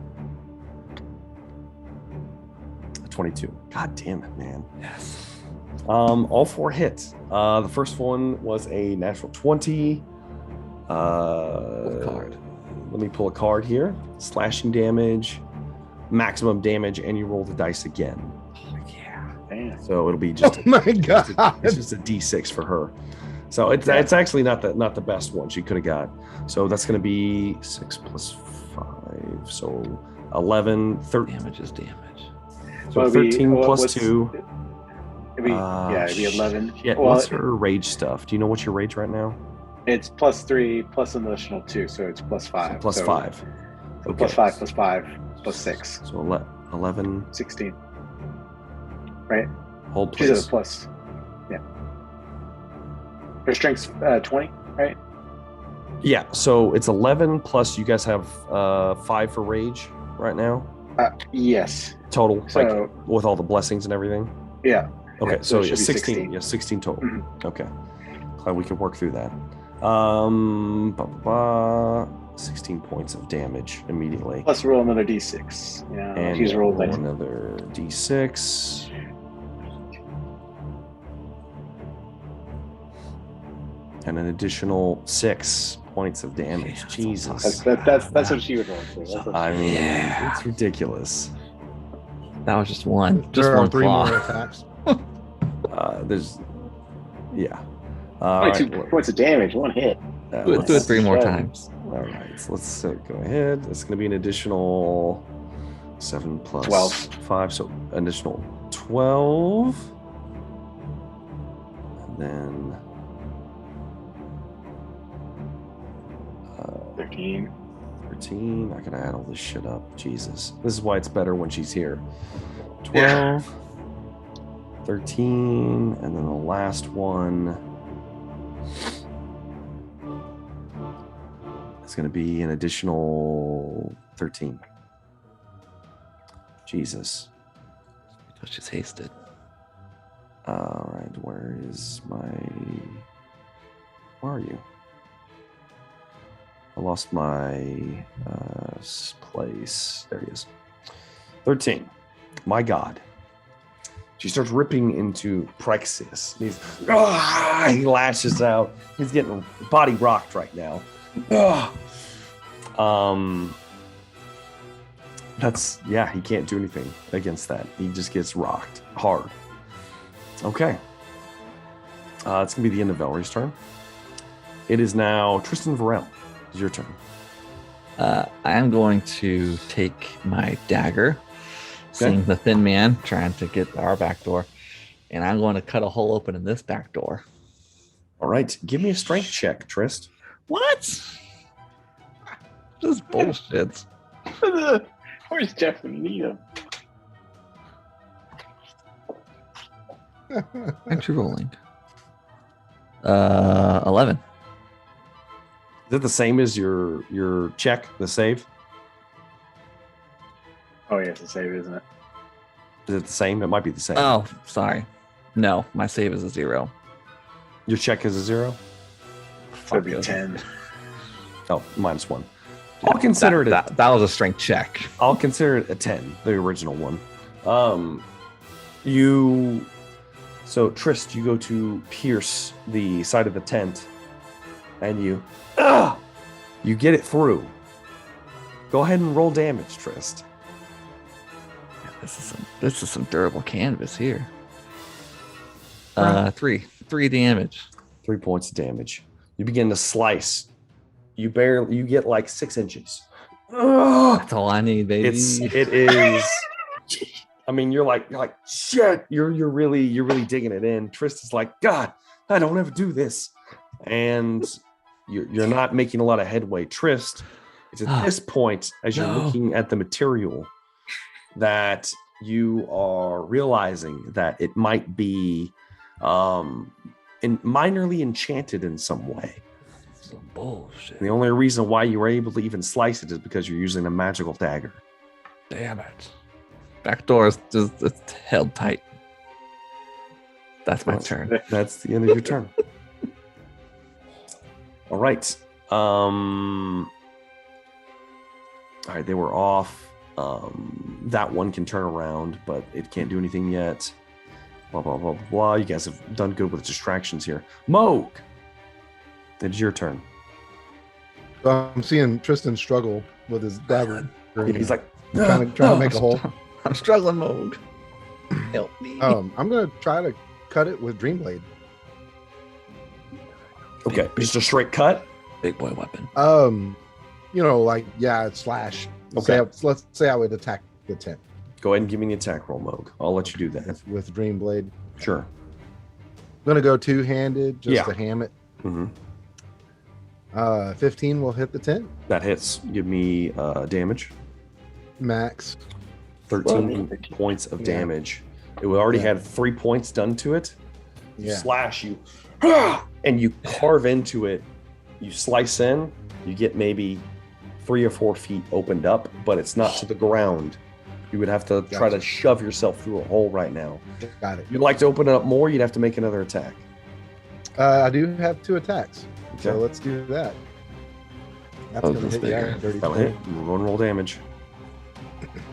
22. God damn it, man. Yes. All 4 hits. The first one was a natural 20. What card? Let me pull a card here. Slashing damage, maximum damage, and you roll the dice again. Oh yeah. Damn. So it'll be just. Oh my God. It's just a D6 for her. So it's actually not the best one she could have got. So that's going to be 6 + 5. So 11, 13. Damage is damage. So 13 plus 2. It'd be 11. Yeah, what's her rage stuff? Do you know what's your rage right now? It's +3 plus an additional 2, so it's +5. So plus 5. So Okay. +5 + 5 + 6. So 11. 16. Right? Hold, She's at please. a plus. Yeah. Her strength's 20, right? Yeah, so it's 11 plus you guys have 5 for rage right now? Yes. Total, So, like with all the blessings and everything? yeah. Okay, Yeah, so it should be 16. Yeah, 16 total. Mhm. Okay. Glad we can work through that. 16 points of damage immediately. Plus roll another D6. Yeah, And she's rolled roll like another D6. And an additional 6 points of damage. Yeah, Jesus. That's what she would want to. I mean, it's ridiculous. That was just one. Just There are one 3 claw. more attacks. There's, yeah. 22 points of damage, 1 hit. Do it 3 more times. All right, so let's go ahead. It's going to be an additional 7 plus 12. 5, so additional 12. And then 13. 13. I gotta add all this shit up. Jesus. This is why it's better when she's here. 12, 13, and then the last one is gonna be an additional 13. Jesus. She's hasted. All right, where are you? I lost my place. There he is. 13. My God. She starts ripping into Prexius. He lashes out. He's getting body rocked right now. He can't do anything against that. He just gets rocked hard. Okay. It's going to be the end of Velree's turn. It is now Tristan Varel. It's your turn. I am going to take my dagger, seeing the thin man trying to get our back door, and I'm going to cut a hole open in this back door. All right. Give me a strength check, Trist. What? This is bullshit. Where's Jeff when you need him? Aren't you rolling? 11. Is it the same as your check, the save? Oh, yeah, it's a save, isn't it? Is it the same? It might be the same. Oh, sorry. No, my save is a 0. Your check is a 0? So it'd be 10. Oh, -1. I'll consider that was a strength check. I'll consider it a 10, the original one. So Trist, you go to pierce the side of the tent, and you get it through. Go ahead and roll damage, Trist. Yeah, this is some durable canvas here. 3 damage. 3 points of damage. You begin to slice. You get like 6 inches. That's all I need, baby. It is. I mean, you're like shit. You're really digging it in. Trist is like, God, I don't ever do this, and you're not making a lot of headway. Trist, it's at this point as you're looking at the material that you are realizing that it might be minorly enchanted in some way. Some bullshit. The only reason why you were able to even slice it is because you're using a magical dagger. Damn it. Back door is just it's held tight. That's my turn. That's the end of your turn. All right. All right, they were off. That one can turn around, but it can't do anything yet. Blah, blah, blah, blah. You guys have done good with distractions here. Moog, it is your turn. I'm seeing Tristan struggle with his dagger. He's like, trying to make a hole. I'm struggling, Moog. Help me. I'm going to try to cut it with Dreamblade. Okay, just a straight cut? Big boy weapon. Slash. Okay. Let's say I would attack the tent. Go ahead and give me the attack roll, Moog. I'll let you do that. With Dreamblade. Sure. I'm going to go two-handed just to ham it. Mm-hmm. 15 will hit the tent. That hits. Give me damage. Max. 13 points of damage. It already had 3 points done to it. You slash, you and you carve into it. You slice in. You get maybe 3 or 4 feet opened up, but it's not to the ground. You would have to try to shove yourself through a hole right now. Got it. If you'd like to open it up more, you'd have to make another attack. I do have 2 attacks. Okay. So let's do that. That's going to hit you. That'll hit. We're going to roll damage.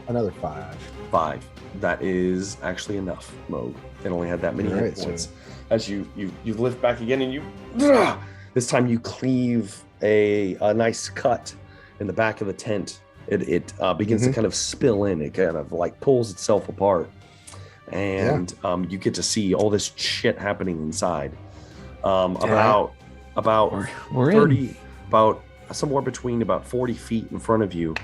Another 5. 5. That is actually enough, Moog. It only had that many hit points. As you lift back again and you This time you cleave a nice cut in the back of the tent. It begins to kind of spill in. It kind of like pulls itself apart. And you get to see all this shit happening inside. About 30, about somewhere between about 40 feet in front of you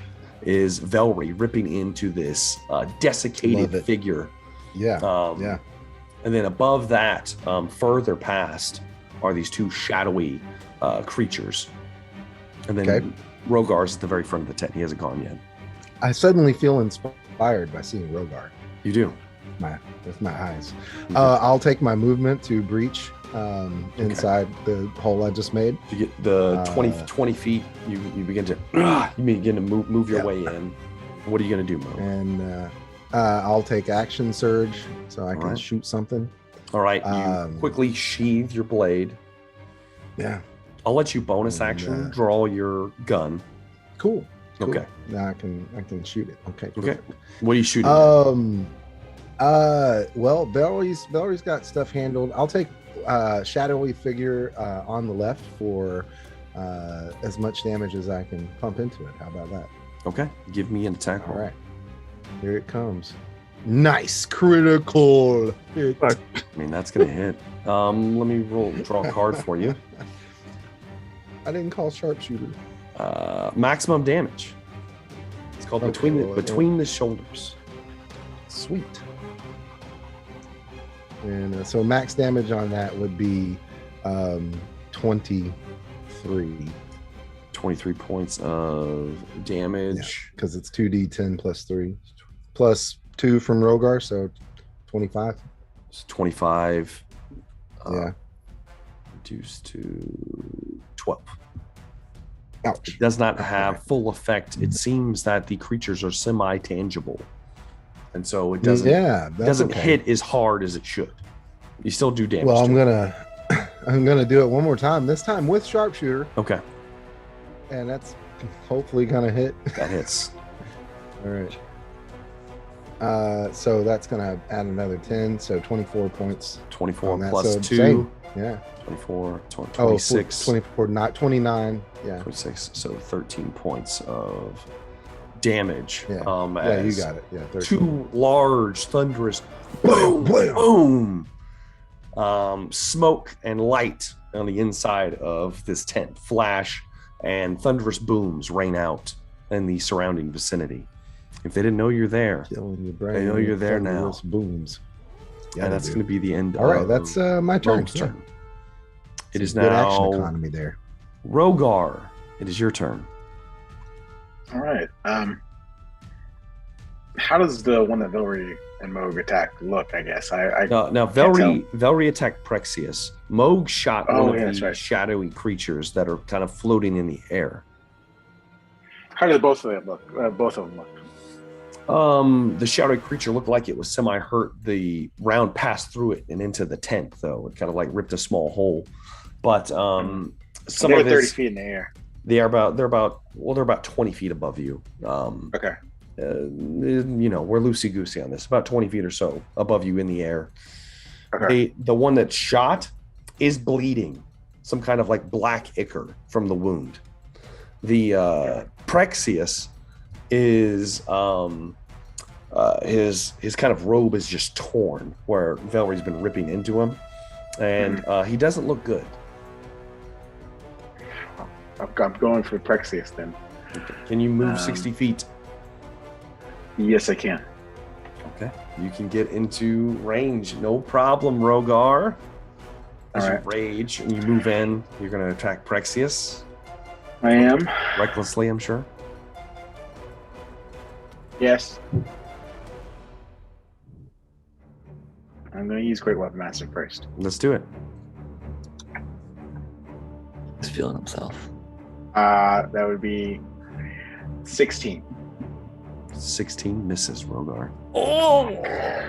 is Velree ripping into this desiccated figure. And then above that, further past, are these two shadowy creatures. And then Rogar's at the very front of the tent. He hasn't gone yet. I suddenly feel inspired by seeing Rogar. You do? With my eyes. I'll take my movement to breach inside the hole I just made. You get the 20 feet. You begin to move your way in. What are you going to do, Mo? And I'll take action surge so I can shoot something. All right. You quickly sheathe your blade. Yeah. I'll let you bonus action draw your gun. Cool. Okay. Now I can shoot it. Okay. Okay. What are you shooting at? Well, Velree's got stuff handled. I'll take shadowy figure on the left for as much damage as I can pump into it. How about that? Okay. Give me an attack roll. All right. Here it comes. Nice critical hit. I mean, that's gonna hit. Let me draw a card for you. I didn't call sharpshooter. Maximum damage. It's called between the shoulders. Sweet. And so max damage on that would be 23. 23 points of damage. Because it's 2d10 plus 3. Plus 2 from Rogar, so 25. It's 25. Reduced to 12. Ouch. It does not have full effect. It seems that the creatures are semi-tangible. And so it doesn't hit as hard as it should. You still do damage. Well, I'm gonna do it one more time. This time with sharpshooter. Okay. And that's hopefully gonna hit. That hits. All right. So that's gonna add another 10, so 24 points. 24 plus 2. Same. Yeah. 24, 26. 24, not 29. Yeah. 26. So 13 points of damage. Yeah, you got it. Yeah. 13. Two large, thunderous boom, smoke and light on the inside of this tent flash, and thunderous booms rain out in the surrounding vicinity. If they didn't know you're there, killing your brain. They know you're there now. Booms. Yeah, and that's going to be the end. All right, that's my turn. It is good now action economy there. Rogar, it is your turn. All right. How does the one that Velree and Moog attacked look? I guess now Velree attacked Prexius. Moog shot one of the shadowy creatures that are kind of floating in the air. How did both of them look? The shadowy creature looked like it was semi-hurt. The round passed through it and into the tent, though. It kind of like ripped a small hole. But some they're of 30 feet in the air. They're about 20 feet above you. Okay. We're loosey-goosey on this. About 20 feet or so above you in the air. Okay. The one that's shot is bleeding. Some kind of like black ichor from the wound. The Prexius is his kind of robe is just torn where Velree's been ripping into him, and he doesn't look good. I'm going for Prexius then. Okay. Can you move 60 feet? Yes, I can. Okay. You can get into range. No problem, Rogar. As you rage and you move in, you're going to attack Prexius. I am. Recklessly, I'm sure. Yes. I'm going to use Great Weapon Master first. Let's do it. He's feeling himself. That would be 16. 16 misses, Rogar. Oh! I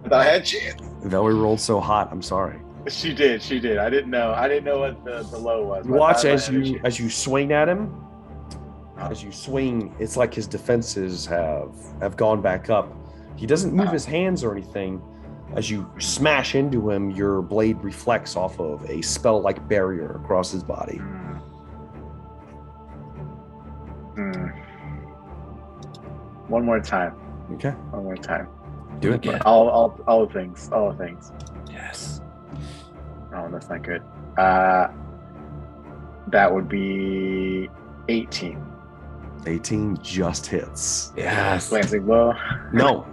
thought I had chance. Velree rolled so hot. I'm sorry. She did. I didn't know what the low was. You watch as you swing at him. As you swing, it's like his defenses have gone back up. He doesn't move his hands or anything, As you smash into him, your blade reflects off of a spell-like barrier across his body. One more time. Okay. One more time. Do it. Yeah. All the things. All the things. Yes. Oh, that's not good. That would be 18. 18 just hits. Yes. Glancing blow. No,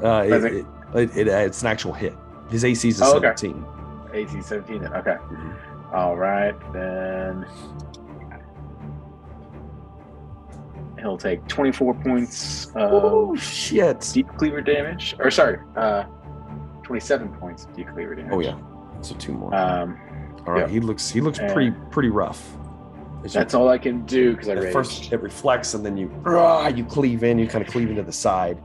it's an actual hit. His AC is a 17. Okay. AC 17 then. Okay. Mm-hmm. All right, then he'll take 24 points of deep cleaver damage. Or sorry, 27 points of deep cleaver damage. Oh yeah, so 2 more. All right, yeah. he looks pretty rough. That's all I can do because I raged. First it reflects, and then you cleave in. You kind of cleave into the side.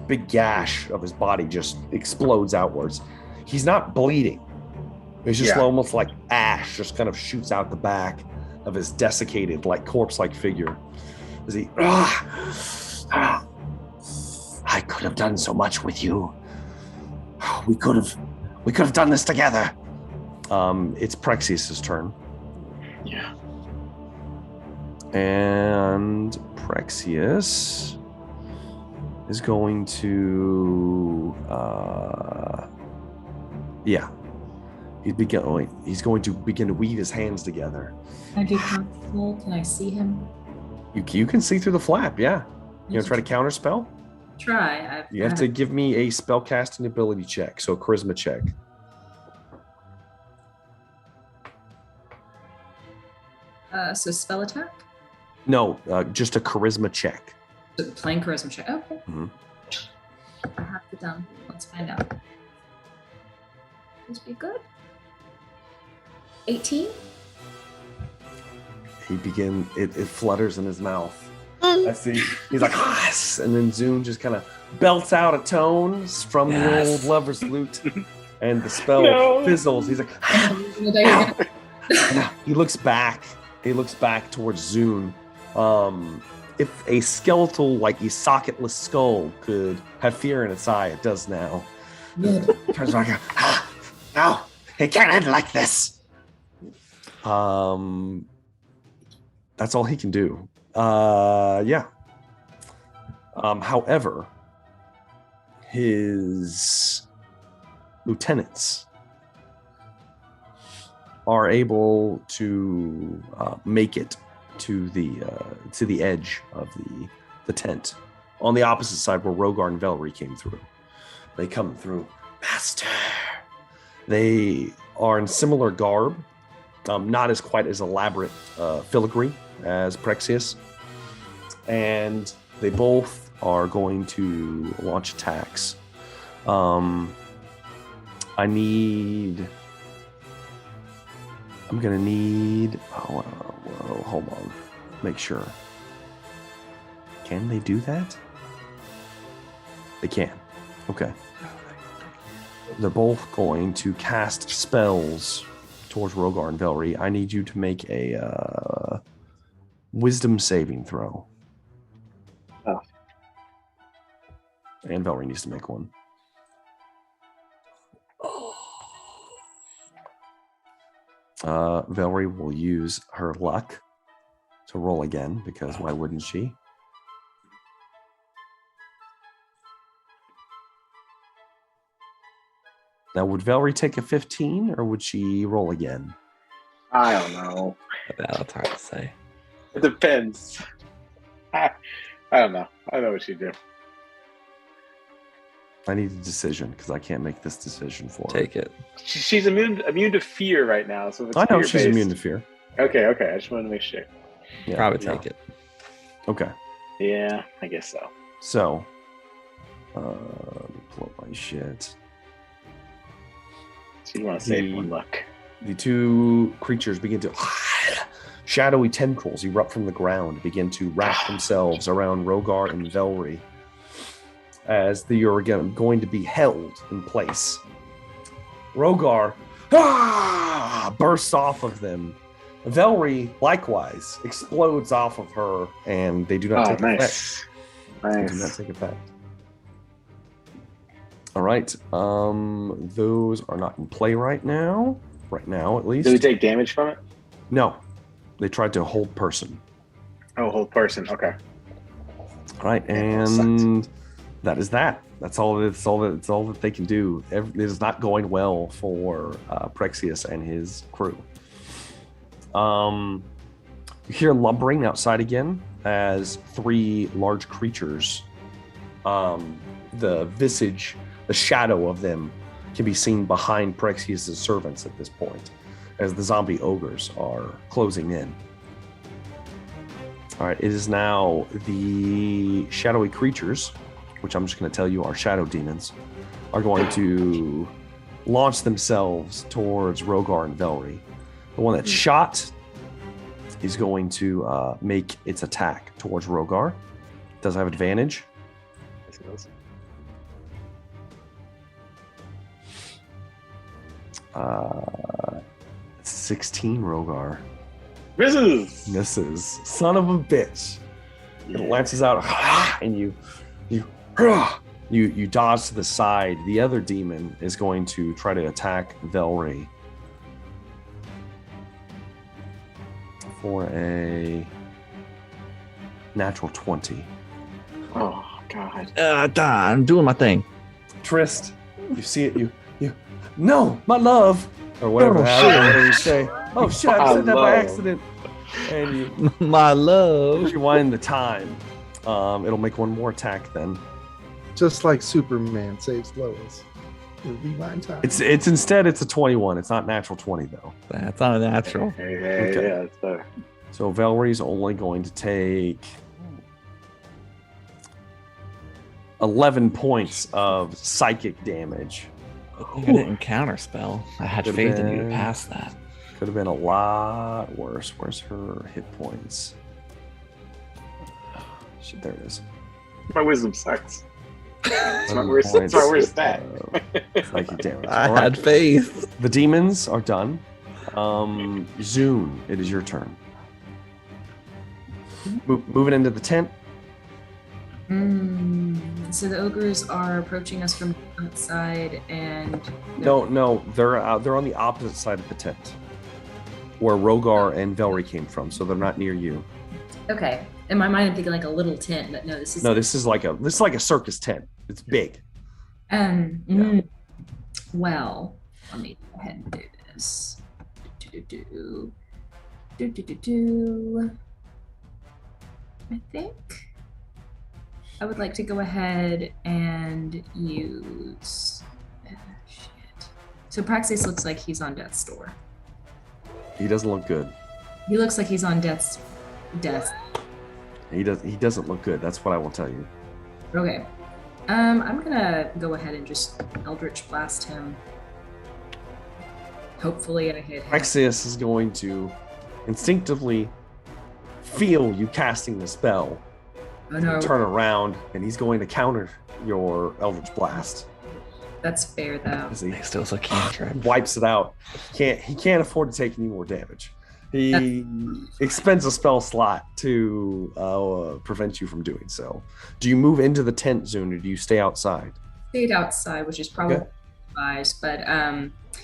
Big gash of his body just explodes outwards. He's not bleeding. It's just almost like ash just kind of shoots out the back of his desiccated, like corpse-like figure. As he, I could have done so much with you. We could have done this together. It's Prexius' turn. Yeah. And Prexius is going to he's going to begin to weave his hands together. Can I do control? Can I see him? You can see through the flap, yeah. You gonna try to counterspell? Try. You have to give me a spellcasting ability check, so a charisma check. So spell attack? No, just a charisma check. So plain charisma check. Okay. Mm-hmm. I have it done. Let's find out. This be good. 18. It flutters in his mouth. I see. He's like, yes! And then Zune just kind of belts out a tone from the old lover's lute, and the spell fizzles. He's like, no. He looks back. He looks back towards Zune. If a skeletal, like a socketless skull, could have fear in its eye, it does now. Turns around, no, it can't end like this. That's all he can do. However, his lieutenants are able to make it to the edge of the tent on the opposite side where Rogar and Velree came through. They come through, Master. They are in similar garb, not as quite as elaborate filigree as Prexius, and they both are going to launch attacks. I'm gonna need. Hold on. Make sure. Can they do that? They can. Okay. They're both going to cast spells towards Rogar and Velree. I need you to make a wisdom saving throw. Oh. And Velree needs to make one. Velree will use her luck to roll again, because why wouldn't she? Now, would Velree take a 15, or would she roll again? I don't know. That's hard to say. It depends. I don't know. I don't know what she'd do. I need a decision, because I can't make this decision for her. Take it. She's immune to fear right now. So if it's I know she's fear-based- immune to fear. Okay. I just wanted to make sure. Yeah, Probably take it. Okay. Yeah, I guess so. So, let me pull up my shit. So you want to save one luck. The two creatures begin to shadowy tendrils erupt from the ground, begin to wrap themselves around Rogar and Velree as they are again going to be held in place. Rogar bursts off of them. Velree likewise explodes off of her, and they do not take effect. Nice. They do not take effect. All right. Those are not in play right now. Right now, at least. Do we take damage from it? No. They tried to hold person. Oh, hold person. Okay. All right, and that is that. That's all. It's all that they can do. It is not going well for Prexius and his crew. You hear lumbering outside again as 3 large creatures. The visage, the shadow of them, can be seen behind Prexius' servants at this point, as the zombie ogres are closing in. All right, it is now the shadowy creatures, which I'm just going to tell you are shadow demons, are going to launch themselves towards Rogar and Velree. The one that's shot is going to make its attack towards Rogar. Does have advantage. Yes, it does. 16 Rogar. Misses. Son of a bitch. It lances out, and you dodge to the side. The other demon is going to try to attack Velree for a natural 20. Oh God. I'm doing my thing. Trist, you see it. You. No, my love, or whatever. Whatever you say. Oh shit! I said that by accident. And you, my love. Rewind the time. It'll make one more attack then. Just like Superman saves Lois. Rewind time. It's instead it's a 21. It's not natural 20 though. That's not a natural. Okay. Yeah, it's better. So Velree's only going to take 11 points of psychic damage. I think I didn't counterspell. I had faith in you to pass that. Could have been a lot worse. Where's her hit points? Shit, there it is. My wisdom sucks. That's my worst stat. Psychic damage. I had faith. The demons are done. Zune, it is your turn. Moving into the tent. So the ogres are approaching us from outside, and no, they're on the opposite side of the tent, where Rogar and Velree came from. So they're not near you. Okay. In my mind, I'm thinking like a little tent, but no, this is like a circus tent. It's big. Well, let me go ahead and do this. I think I would like to go ahead and use shit. So Prexius looks like he's on death's door. He doesn't look good. He looks like he's on death. He doesn't look good. That's what I will tell you. Okay. I'm gonna go ahead and just Eldritch Blast him. Hopefully I hit him. Prexius is going to instinctively feel you casting the spell. Oh no. Turn around, and he's going to counter your Eldritch Blast. That's fair though. He still a cantrip. Wipes it out. He can't afford to take any more damage. He expends a spell slot to prevent you from doing so. Do you move into the tent zone, or do you stay outside? Stayed outside, which is probably wise, but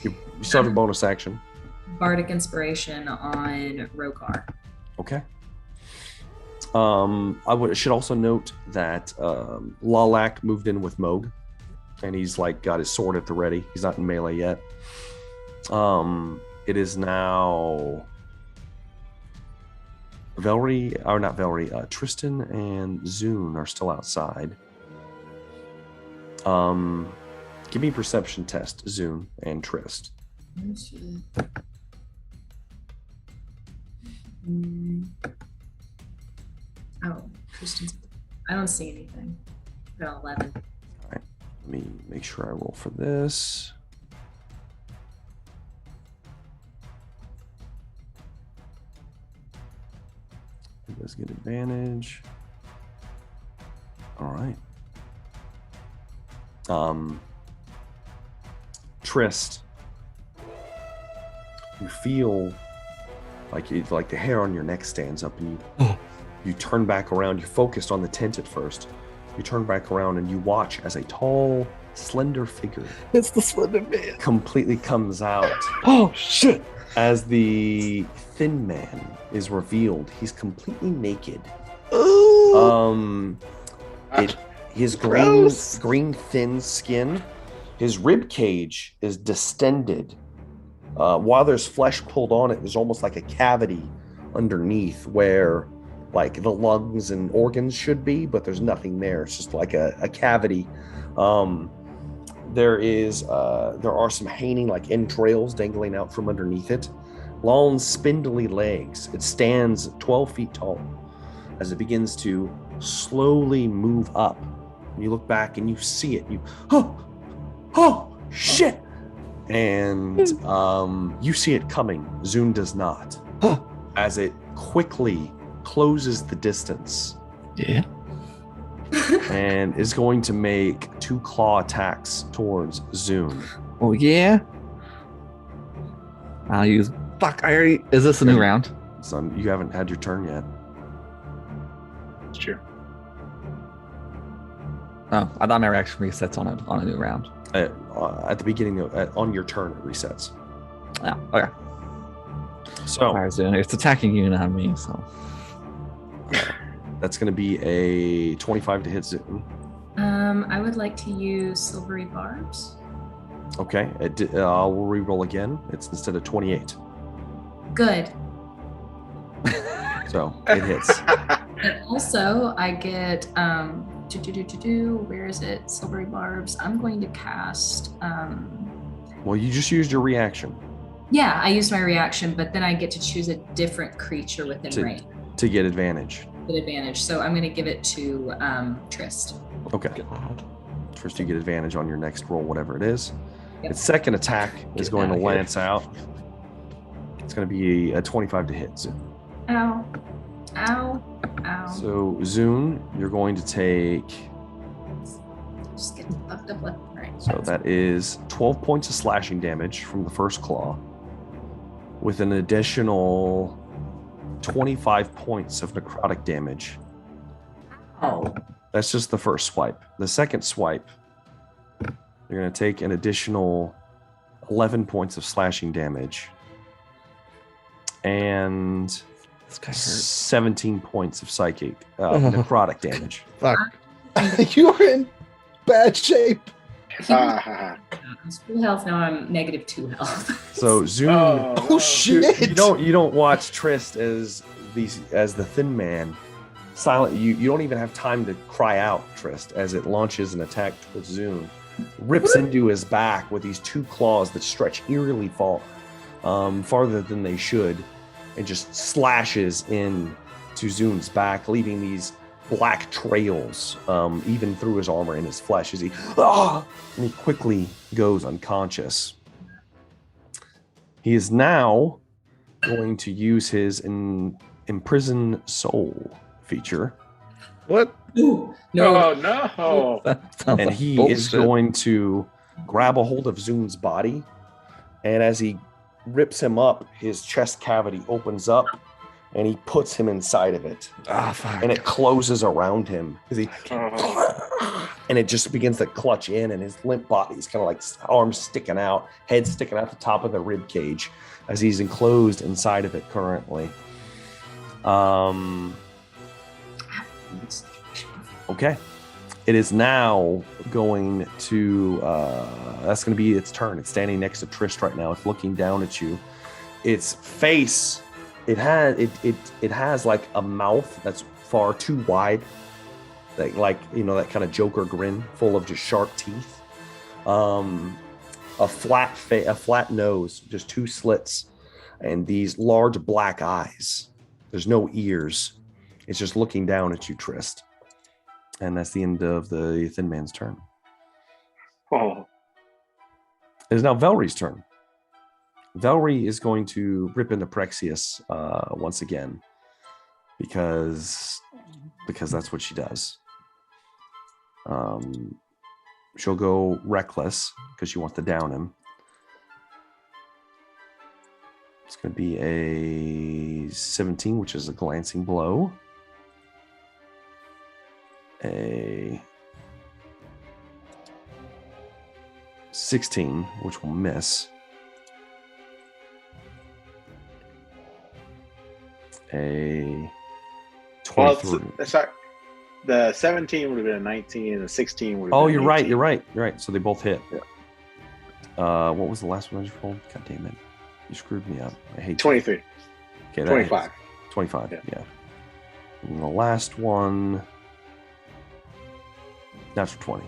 you still have a bonus action. Bardic Inspiration on Rogar. Okay. I should also note that Lalak moved in with Moog, and he's like got his sword at the ready. He's not in melee yet. It is now Tristan and Zune are still outside. Give me a perception test, Zune and Trist. Oh, Tristan's. I don't see anything. Got 11. All right, let me make sure I roll for this. It does get advantage. All right. Trist, you feel like the hair on your neck stands up, and you turn back around. You're focused on the tent at first, You turn back around and you watch as a tall, slender figure. It's the Slender Man. Completely comes out. Oh shit! As the Thin Man is revealed, he's completely naked. Ooh. His green thin skin, his rib cage is distended. While there's flesh pulled on it, there's almost like a cavity underneath where like the lungs and organs should be, but there's nothing there. It's just like a cavity. There are some hanging like entrails dangling out from underneath it. Long spindly legs. It stands 12 feet tall as it begins to slowly move up. And you look back and you see it. Oh shit! And you see it coming. Zune does not. As it quickly closes the distance. Yeah. And is going to make 2 claw attacks towards Zune. Oh yeah. I'll use. Fuck! Is this a new round? Son, you haven't had your turn yet. It's true. Oh, I thought my reaction resets on a new round. At the beginning on your turn, it resets. Oh, okay. So it's attacking you, not me. So that's going to be a 25 to hit Zune. I would like to use silvery barbs. Okay, I'll re-roll again. It's instead of 28. Good. So it hits. And also, I get where is it? Silvery barbs. I'm going to cast. Well, you just used your reaction. Yeah, I used my reaction, but then I get to choose a different creature within range to get advantage. So I'm going to give it to Trist. Okay. God. First, you get advantage on your next roll, whatever it is. Yep. Its second attack is going to lance out. It's going to be a 25 to hit. Zune. Ow. Ow. Ow. So, Zune, you're going to take... Just getting fucked up left and right. So that is 12 points of slashing damage from the first claw, with an additional 25 points of necrotic damage. Oh. That's just the first swipe. The second swipe, you're going to take an additional 11 points of slashing damage and 17 points of psychic necrotic damage. Fuck. You are in bad shape. Full health, now I'm -2 health. So Zune, oh shit! You don't watch Trist as the Thin Man. Silent. You don't even have time to cry out, Trist, as it launches an attack towards Zune. Rips into his back with these 2 claws that stretch eerily farther than they should, and just slashes in to Zune's back, leaving these black trails even through his armor and his flesh as and he quickly goes unconscious. He is now going to use his imprison soul feature. What? Ooh, no. Oh, no. And he is going to grab a hold of Zune's body, and as he rips him up, his chest cavity opens up and he puts him inside of it. Fuck. And it closes around him and it just begins to clutch in, and his limp body's kind of like arms sticking out, head sticking out the top of the rib cage as he's enclosed inside of it currently. Okay. It is now going to that's going to be its turn. It's standing next to Trist right now. It's looking down at you. Its face, it has like a mouth that's far too wide, like that kind of Joker grin, full of just sharp teeth. A flat nose, just 2 slits, and these large black eyes. There's no ears. It's just looking down at you, Trist. And that's the end of the Thin Man's turn. Oh. It is now Velree's turn. Velree is going to rip into Prexius once again because that's what she does. She'll go reckless because she wants to down him. It's going to be a 17, which is a glancing blow. a 16, which will miss. A 23. Well, sorry. The 17 would have been a 19, and the 16 would have been Oh, an you're 18. right. You're right. You're right. So they both hit. Yeah. What was the last one I just rolled? God damn it. You screwed me up. I hate 23. You. Okay, 25. 25, yeah. And the last one, natural 20.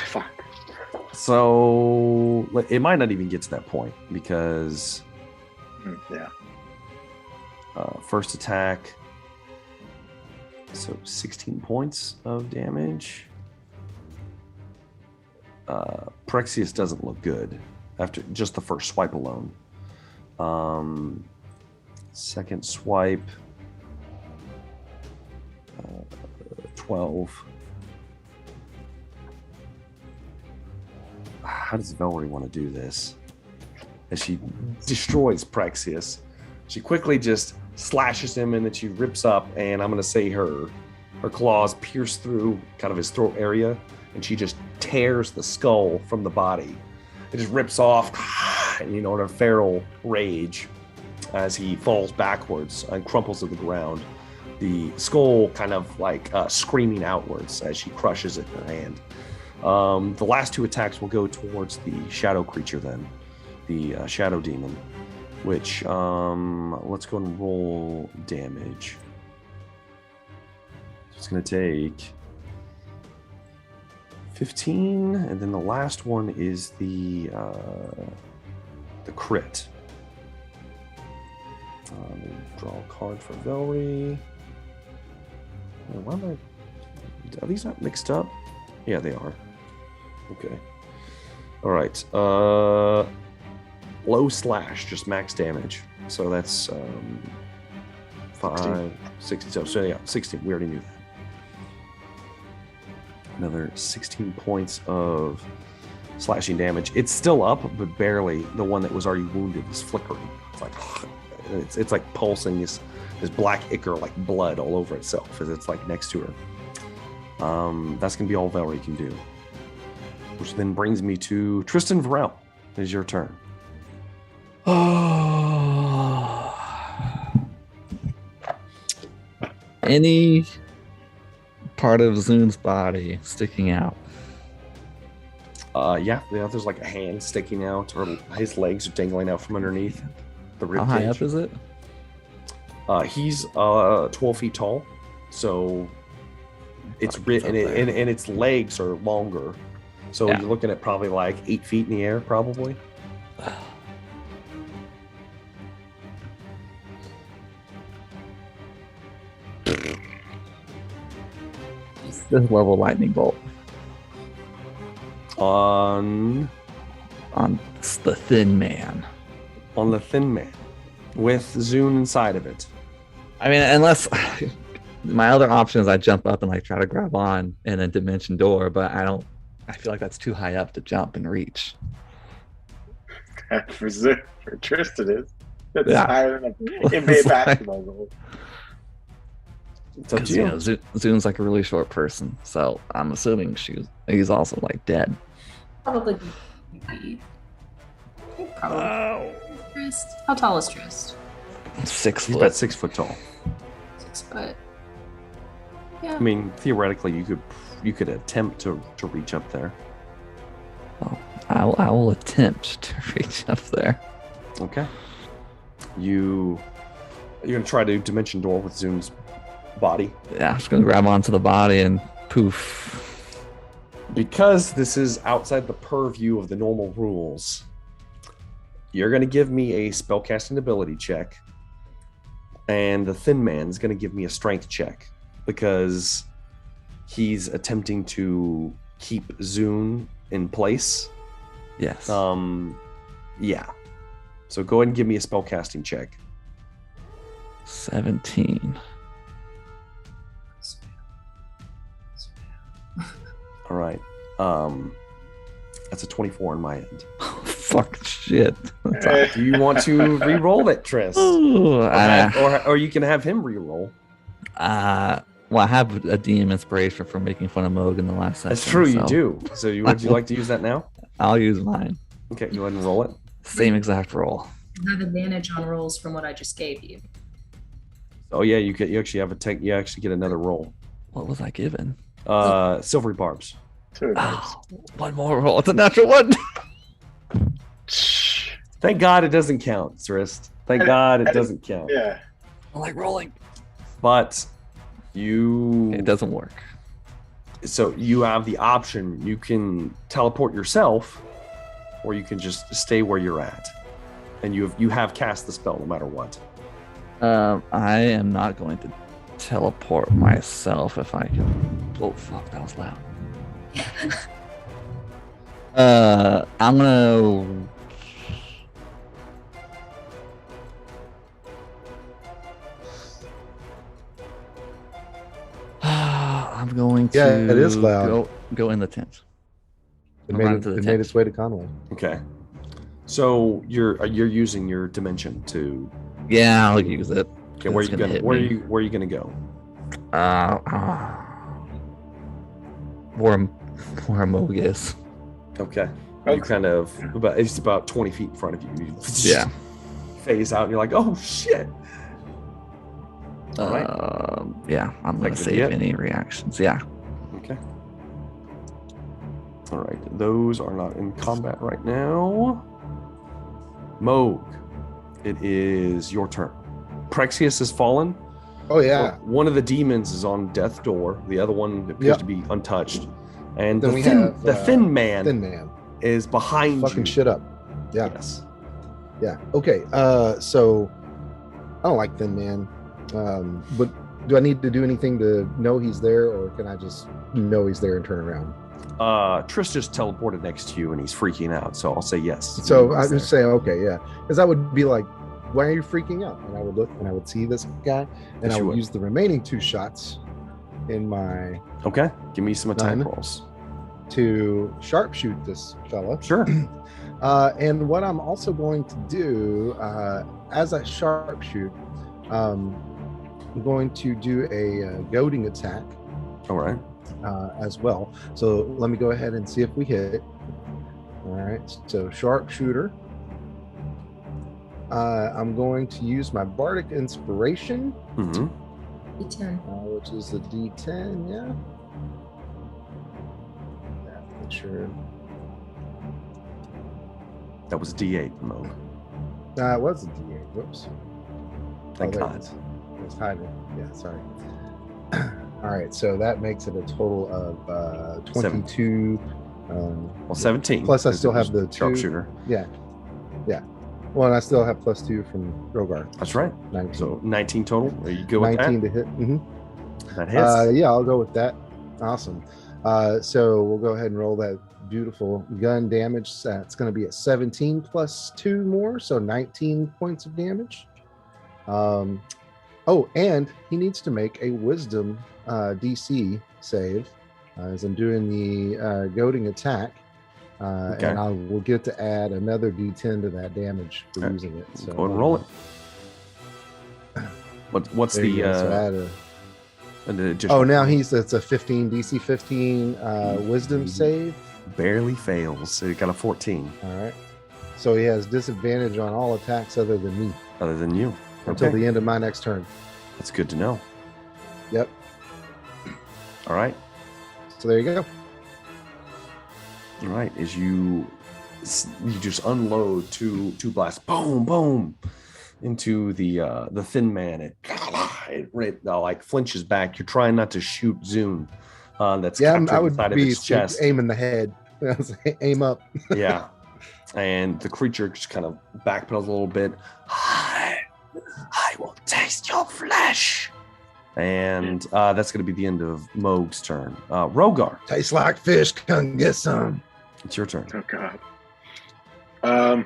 Fuck. So it might not even get to that point because first attack, so 16 points of damage. Prexius doesn't look good after just the first swipe alone. Second swipe, 12. How does Velree want to do this? As she destroys Prexius, she quickly just slashes him, and then she rips up, and I'm going to say her claws pierce through kind of his throat area, and she just tears the skull from the body. It just rips off, and, in a feral rage, as he falls backwards and crumples to the ground, the skull kind of like screaming outwards as she crushes it in her hand. The last two attacks will go towards the shadow creature then, the shadow demon, which let's go and roll damage. So it's going to take 15, and then the last one is the crit. Draw a card for Velree. Why am are these not mixed up? Yeah, they are. Okay. All right. Low slash, just max damage. So that's 5, 16. So yeah, 16. We already knew that. Another 16 points of slashing damage. It's still up, but barely. The one that was already wounded is flickering. It's like it's like pulsing this black ichor like blood all over itself as it's like next to her. That's gonna be all Velree can do. Which then brings me to Tristan Varel. It is your turn. Any part of Zune's body sticking out? Yeah, there's like a hand sticking out, or his legs are dangling out from underneath the rib How high cage. up is it? He's 12 feet tall, so it's and its legs are longer. So you're looking at probably like 8 feet in the air, probably. This level lightning bolt on the thin man. On the thin man with Zune inside of it. I mean, unless my other option is I jump up and like try to grab on in a dimension door, but I feel like that's too high up to jump and reach. For Tristan is. That's higher than an NBA basketball goal. Because Zune's like a really short person, so I'm assuming he's also like dead. Probably. Trist. How tall is Trist? 6 foot. He's about 6 foot tall. 6 foot. Yeah. I mean, theoretically, you could attempt to reach up there. Oh, I will attempt to reach up there. Okay. You're gonna try to dimension door with Zune's body. Yeah, I'm just gonna grab onto the body and poof. Because this is outside the purview of the normal rules, you're gonna give me a spellcasting ability check, and the thin man's gonna give me a strength check because he's attempting to keep Zune in place. Yes. Yeah. So go ahead and give me a spellcasting check. 17. All right. That's a 24 on my end. Fuck shit. Do you want to re-roll it, Tris? Ooh, or you can have him re-roll. Well, I have a DM inspiration for making fun of Moog in the last session. That's true, you do. So would you like to use that now? I'll use mine. Okay, go ahead and roll it. Same exact roll. You have advantage on rolls from what I just gave you. Oh yeah, you actually have you actually get another roll. What was I given? Silvery barbs. Oh, one more roll. It's a natural one. Thank God it doesn't count, Srist. Thank God it doesn't count. Yeah. I like rolling. But it doesn't work. So you have the option. You can teleport yourself, or you can just stay where you're at. And you have cast the spell no matter what. I am not going to teleport myself if I can. Oh fuck, that was loud. I'm gonna. I'm going to. Yeah, it is loud. Go in the tent. It made its way to Conway. Okay. So you're using your dimension to. Yeah, I'll use it. Okay, where are you gonna go? Where Moog is. Okay. You kind of it's about 20 feet in front of you. Yeah. Phase out and you're like, oh shit. All right. Yeah, I'm gonna save any reactions. Yeah. Okay. All right. Those are not in combat right now. Moog, it is your turn. Prexius has fallen. Oh yeah. One of the demons is on death's door. The other one appears to be untouched. And then the thin man is behind fucking you. Shit up. Yeah. Yes. Yeah. Okay. So I don't like Thin Man. But do I need to do anything to know he's there, or can I just know he's there and turn around? Trish just teleported next to you and he's freaking out, so I'll say yes. So I just say okay, yeah, because I would be like, why are you freaking out? And I would look and I would see this guy, and I would use the remaining 2 shots in my. Okay, give me some attack rolls to sharpshoot this fella. Sure. And what I'm also going to do as I sharpshoot, I'm going to do a goading attack. All right. As well. So let me go ahead and see if we hit. All right. So sharpshooter. I'm going to use my bardic inspiration, D10, which is a D10. Yeah. Make sure. That was D8, Moog. It was a D8. Whoops. Thank God. It was hiding. Yeah. Sorry. All right, so that makes it a total of 22. 17. Plus, I still have the sharpshooter. Yeah. Well, and I still have +2 from Rogar. That's right. 19. So 19 total. Are you good with 19 that? to hit. Mm-hmm. That hits. Yeah, I'll go with that. Awesome. So we'll go ahead and roll that beautiful gun damage. It's going to be at 17 plus 2 more, so 19 points of damage. Oh, and he needs to make a wisdom DC save as I'm doing the goading attack. Okay. And I will get to add another D10 to that damage for using it. So go ahead and roll it. What's the so now it's a 15 DC 15 wisdom save. Barely fails. So you got a 14. All right. So he has disadvantage on all attacks other than me. Other than you. Until the end of my next turn. That's good to know. Yep. All right. So there you go. All right. As you just unload two blasts, boom, boom, into the thin man. It like flinches back. You're trying not to shoot Zune. That's I would inside be of its chest. Aiming the head. Aim up. Yeah. And the creature just kind of backpedals a little bit. I will taste your flesh. And that's going to be the end of Moog's turn. Rogar. Tastes like fish. Come get some. It's your turn. Oh, God.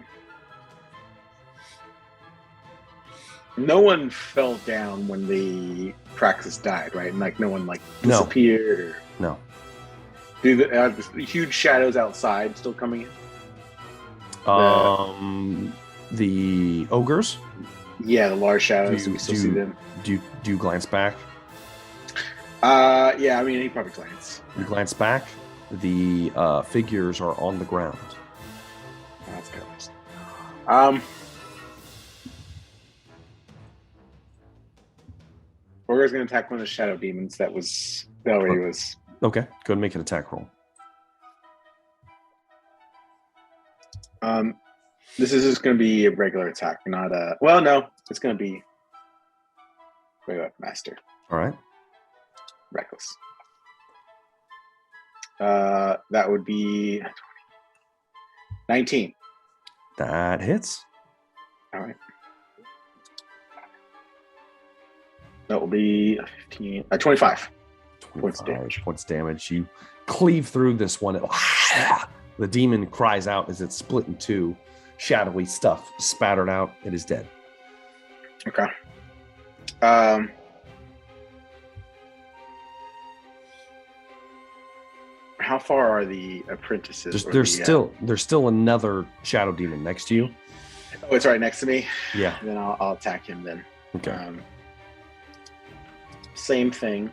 No one fell down when the Praxis died, right? And no one disappeared. No. Do the huge shadows outside still coming in? The ogres. Yeah, the large shadows. We still see them. Do you glance back? Yeah, I mean, he probably glanced. You glance back. The figures are on the ground. That's good. Orga's going to attack one of the shadow demons that Velree was. Okay, go ahead and make an attack roll. This is just going to be a regular attack, not a. Well, no, it's going to be regular master. All right. Reckless. That would be 19. That hits. All right. That will be 15, 25. 25 points damage. You cleave through this one. The demon cries out as it's split in two. Shadowy stuff spattered out. It is dead. Okay. How far are the apprentices? There's still another shadow demon next to you. Oh, it's right next to me. Yeah. Then I'll attack him then. Okay. Same thing.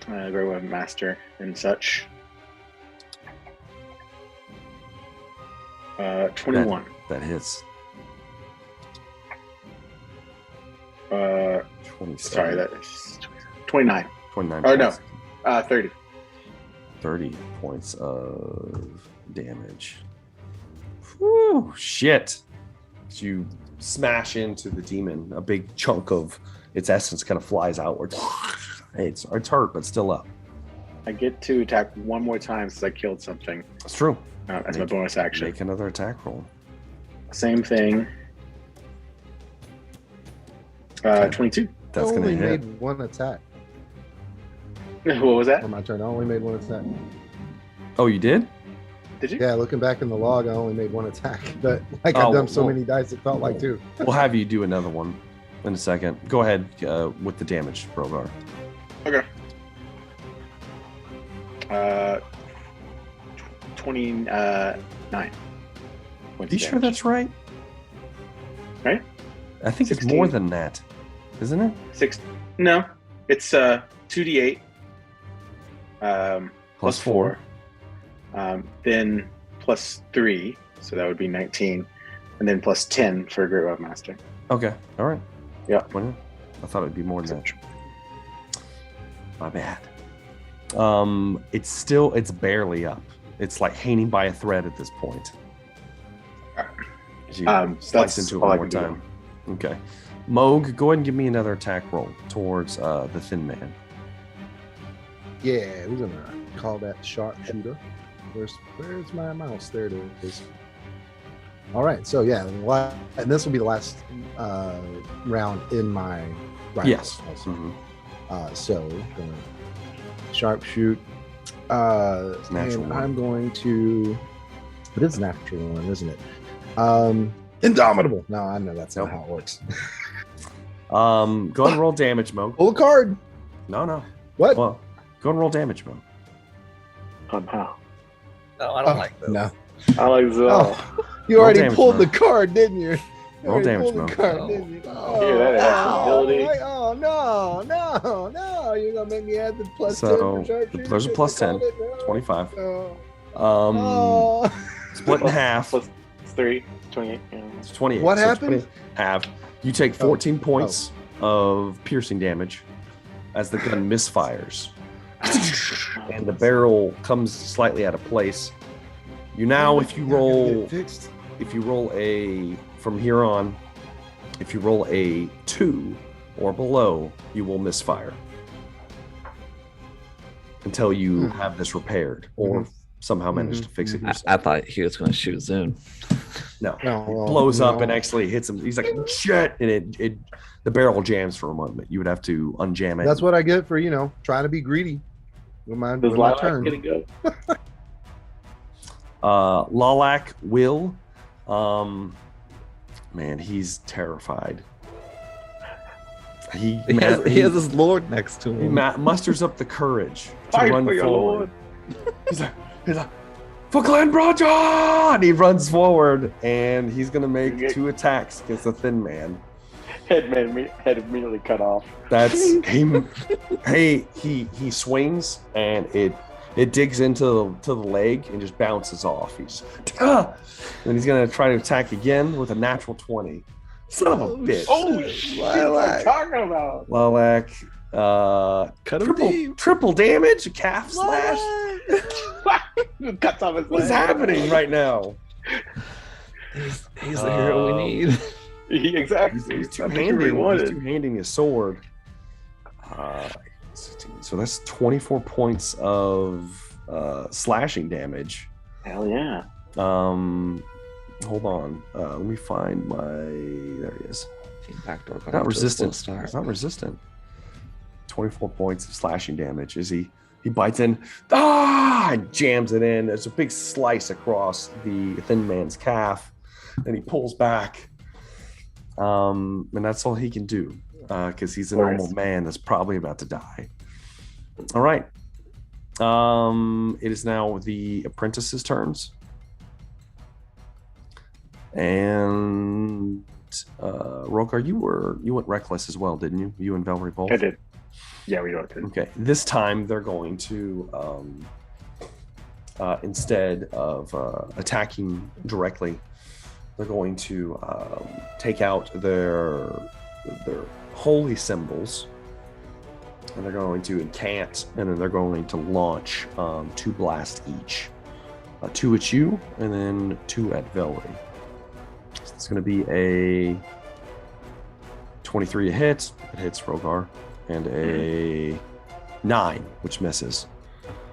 Great Weapon Master and such. 21. That hits. 27. Sorry, that is 29. 29. Oh no, 30. 30 points of damage. Whew, shit. As you smash into the demon, a big chunk of its essence kind of flies outwards. It's hurt, but still up. I get to attack one more time since I killed something. That's true. That's my bonus action. Make another attack roll. Same thing. 22. That's going to hit. Made one attack. What was that? On my turn, I only made one attack. Oh, you did? Did you? Yeah, looking back in the log, I only made one attack. But like I've done so many dice, it felt like two. We'll have you do another one in a second. Go ahead with the damage, Brogar. Okay. 29. Are you sure that's right? Right? I think 16. it's more than that, isn't it? 6. No, it's 2d8. Plus 4. Then plus 3, so that would be 19, and then plus 10 for Great Weapon Master. Okay, all right. Yeah. Well, I thought it'd be more than that. My bad. It's barely up. It's like hanging by a thread at this point. As you slice into it one more time. Okay. Moog, go ahead and give me another attack roll towards the thin man. Yeah, we're gonna call that sharpshooter. Where's my mouse? There it is. All right, so yeah, and this will be the last round in my rifle. Yes. Mm-hmm. So gonna sharpshoot. And I'm going to. It is natural one, isn't it? Indomitable. No, I know that's not how it works. Go ahead and roll damage, Moog. Pull a card. No. What? Well, go and roll damage, Moog. How? No, I don't like those. No. I like that. Oh, you already damage, pulled Mo. the card, didn't you? Roll damage, Mo. Didn't you? No. You're going to make me add the plus 10 for sharpshooter? There's a plus 10. 25. Split in half. Plus 3. 28. Yeah. It's 28. What so happened? Half. You take 14 points of piercing damage as the gun misfires. And the barrel comes slightly out of place. You now, if you roll from here on, if you roll a 2 or below, you will misfire until you have this repaired or somehow manage to fix it yourself. I thought he was going to shoot Zune. No, it blows up and actually hits him. He's like, shit, and it the barrel jams for a moment. You would have to unjam it. That's what I get for trying to be greedy. With my turn. Lalak will. Man, he's terrified. He has his lord next to him. He musters up the courage to run forward. He's like, for Glen Broja! And he runs forward, and he's going to make 2 attacks against the thin man. Head immediately cut off. That's him. Hey, he swings and it digs into the leg and just bounces off. He's and he's gonna try to attack again with a natural 20. Son of a bitch. Oh shit! What are you talking about? Lilac, cut him deep. Triple damage, a calf slash. Cuts off his leg. What's happening right now? He's the hero we need. Exactly. He's two-handing his sword. So that's 24 points of slashing damage. Hell yeah. Hold on. Let me find my. There he is. Backdoor. Not resistant. It's not resistant. 24 points of slashing damage. Is he? He bites in. And jams it in. There's a big slice across the thin man's calf. Then he pulls back. And that's all he can do. Because he's a normal man that's probably about to die. All right. It is now the apprentice's turns. And Rogar, you went reckless as well, didn't you? You and Velree both? I did. Yeah, we both did. Okay. This time they're going to instead of attacking directly, they're going to take out their holy symbols, and they're going to incant, and then they're going to launch 2 blasts each. 2 at you, and then 2 at Velree. So it's going to be a 23 to hit. It hits Rogar, and a 9, which misses.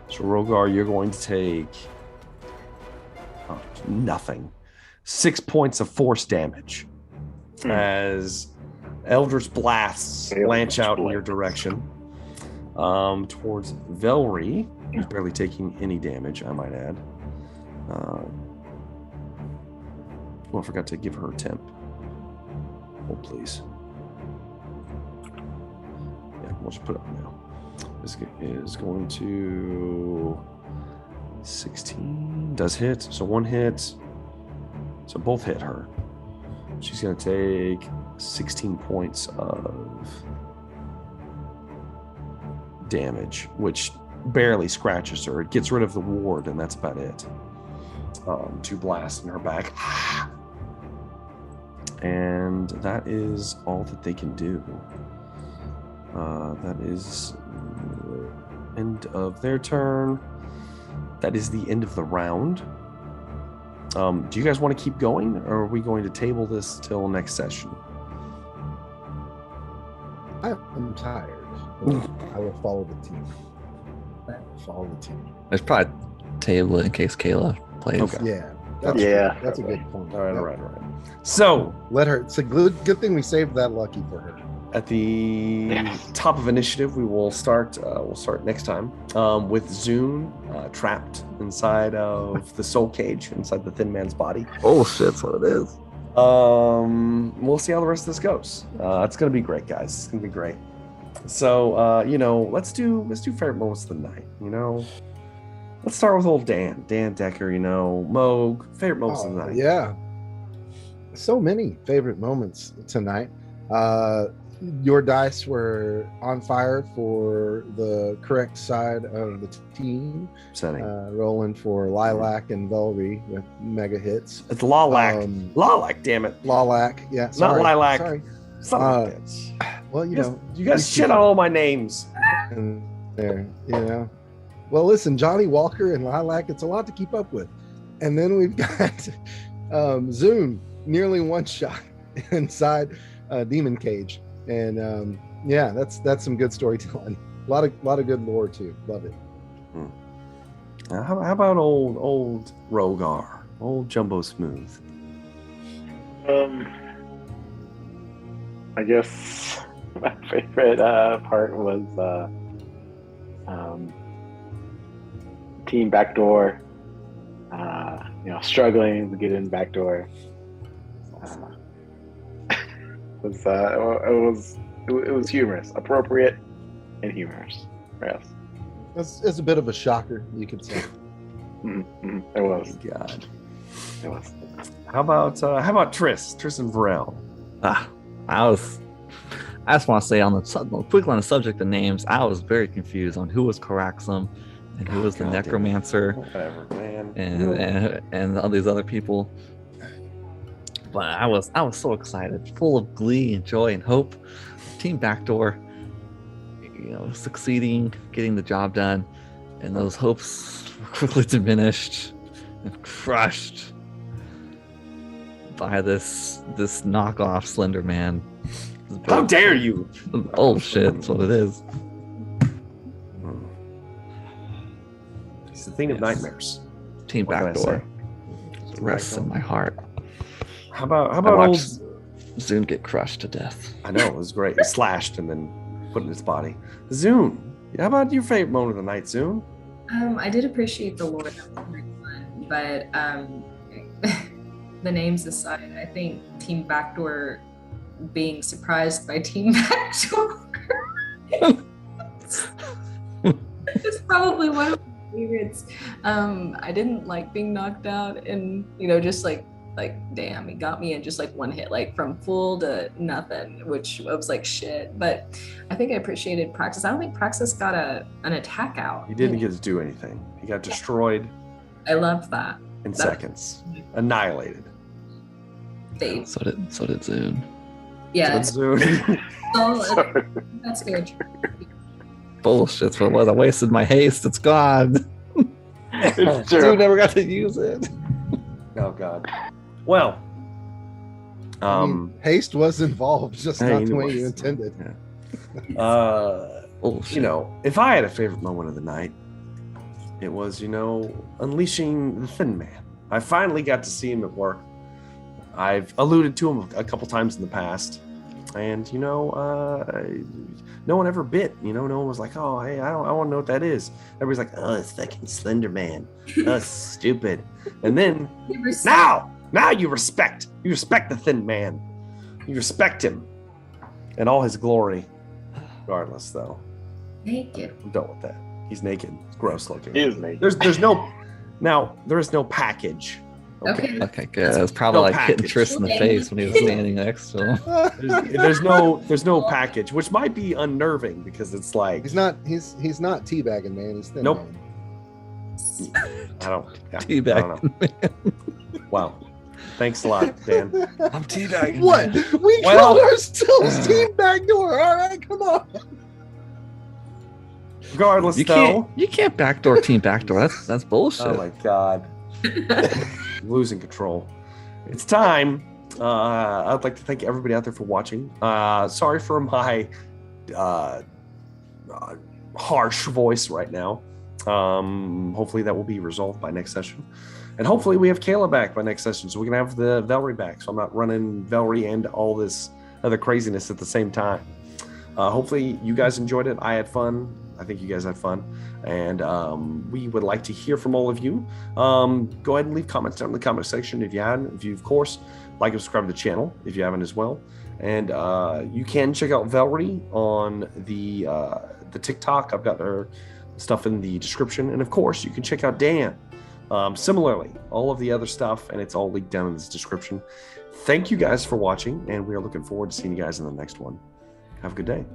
So Rogar, you're going to take nothing. 6 points of force damage as Eldritch blasts launch out in your direction. Towards Velree, who's barely taking any damage, I might add. I forgot to give her a temp. Hold, please. Yeah, we'll just put it up now. This is going to 16. Does hit. So 1 hit. So both hit her. She's going to take 16 points of damage, which barely scratches her. It gets rid of the ward, and that's about it. 2 blasts in her back. And that is all that they can do. That is the end of their turn. That is the end of the round. Do you guys want to keep going, or are we going to table this till next session? I'm tired. I will follow the team. There's probably a table in case Kayla plays. Okay. Yeah. That's a good point. All right. So let her. It's a good thing we saved that lucky for her. At the top of initiative, we will start. We'll start next time with Zune trapped inside of the soul cage, inside the thin man's body. Oh shit, that's what it is. We'll see how the rest of this goes. It's gonna be great, guys. It's gonna be great. So let's do favorite moments of the night. Let's start with old Dan Decker. Moog, favorite moments of the night. Yeah, so many favorite moments tonight. Your dice were on fire for the correct side of the team. Rolling for Lilac and Velree with mega hits. It's Lilac. Lilac, damn it. Lilac, yeah. Sorry. Not Lilac. Sorry. Son of a bitch. Well, you guys shit on all my names. And there, Well, listen, Johnny Walker and Lilac, it's a lot to keep up with. And then we've got Zune, nearly one shot inside Demon Cage. And that's some good storytelling. A lot of good lore too. Love it. How about old Rogar, old Jumbo Smooth? I guess my favorite part was team backdoor. Struggling to get in backdoor. It was humorous, appropriate, and humorous. Yes, it's a bit of a shocker, you could say. It was. God, it was. How about Tris and Varel? I I just want to say quickly on the subject of names, I was very confused on who was Caraxum and who was the necromancer. Whatever, man. And all these other people. But I was so excited, full of glee and joy and hope. Team Backdoor, succeeding, getting the job done, and those hopes were quickly diminished and crushed by this knockoff Slender Man. How dare you! Oh shit, that's what it is. It's the thing of nightmares. Team Backdoor rests in my heart. How about old Zune get crushed to death? I know, it was great. Slashed and then put in his body. Zune, how about your favorite moment of the night, Zune? I did appreciate the lore. That was very fun, but the names aside, I think Team Backdoor being surprised by Team Backdoor is probably one of my favorites. I didn't like being knocked out, and just like damn, he got me in just like one hit, like from full to nothing, which I was like shit. But I think I appreciated Praxis. I don't think Praxis got an attack out. He didn't get to do anything. He got destroyed. I loved that. In seconds. Annihilated. So did Zune. Yeah. So Zune. That's good. Bullshit, but I wasted my haste. It's gone. Zune never got to use it. Oh god. Well, haste was involved, just not the way you intended. If I had a favorite moment of the night, it was, unleashing the Thin Man. I finally got to see him at work. I've alluded to him a couple times in the past, and no one ever bit. No one was like, "Oh, hey, I want to know what that is." Everybody's like, "Oh, it's fucking Slender Man. That's stupid." And then now you respect the Thin Man. You respect him and all his glory. Regardless, though, naked. I'm done with that. He's naked. It's gross looking. He is naked. There is no package. Okay, good. It was probably hitting Tris in the face when he was standing next to him. There's no package, which might be unnerving because it's like he's not teabagging, man. He's thin. Nope. Man. I don't Teabagging, man. Wow. Thanks a lot, Dan. I'm teabagging. What? We call ourselves Team Backdoor. All right, come on. Regardless, you can't backdoor Team Backdoor. That's bullshit. Oh my god. Losing control. It's time. I'd like to thank everybody out there for watching. Sorry for my harsh voice right now. Hopefully that will be resolved by next session. And hopefully we have Kayla back by next session, so we can have the Velree back. So I'm not running Velree and all this other craziness at the same time. Hopefully you guys enjoyed it. I had fun. I think you guys had fun. And we would like to hear from all of you. Go ahead and leave comments down in the comment section if you haven't. If you, of course, like and subscribe to the channel if you haven't as well. And you can check out Velree on the TikTok. I've got their stuff in the description. And of course, you can check out Dan. Similarly, all of the other stuff, and it's all linked down in this description. Thank you guys for watching, and we are looking forward to seeing you guys in the next one. Have a good day.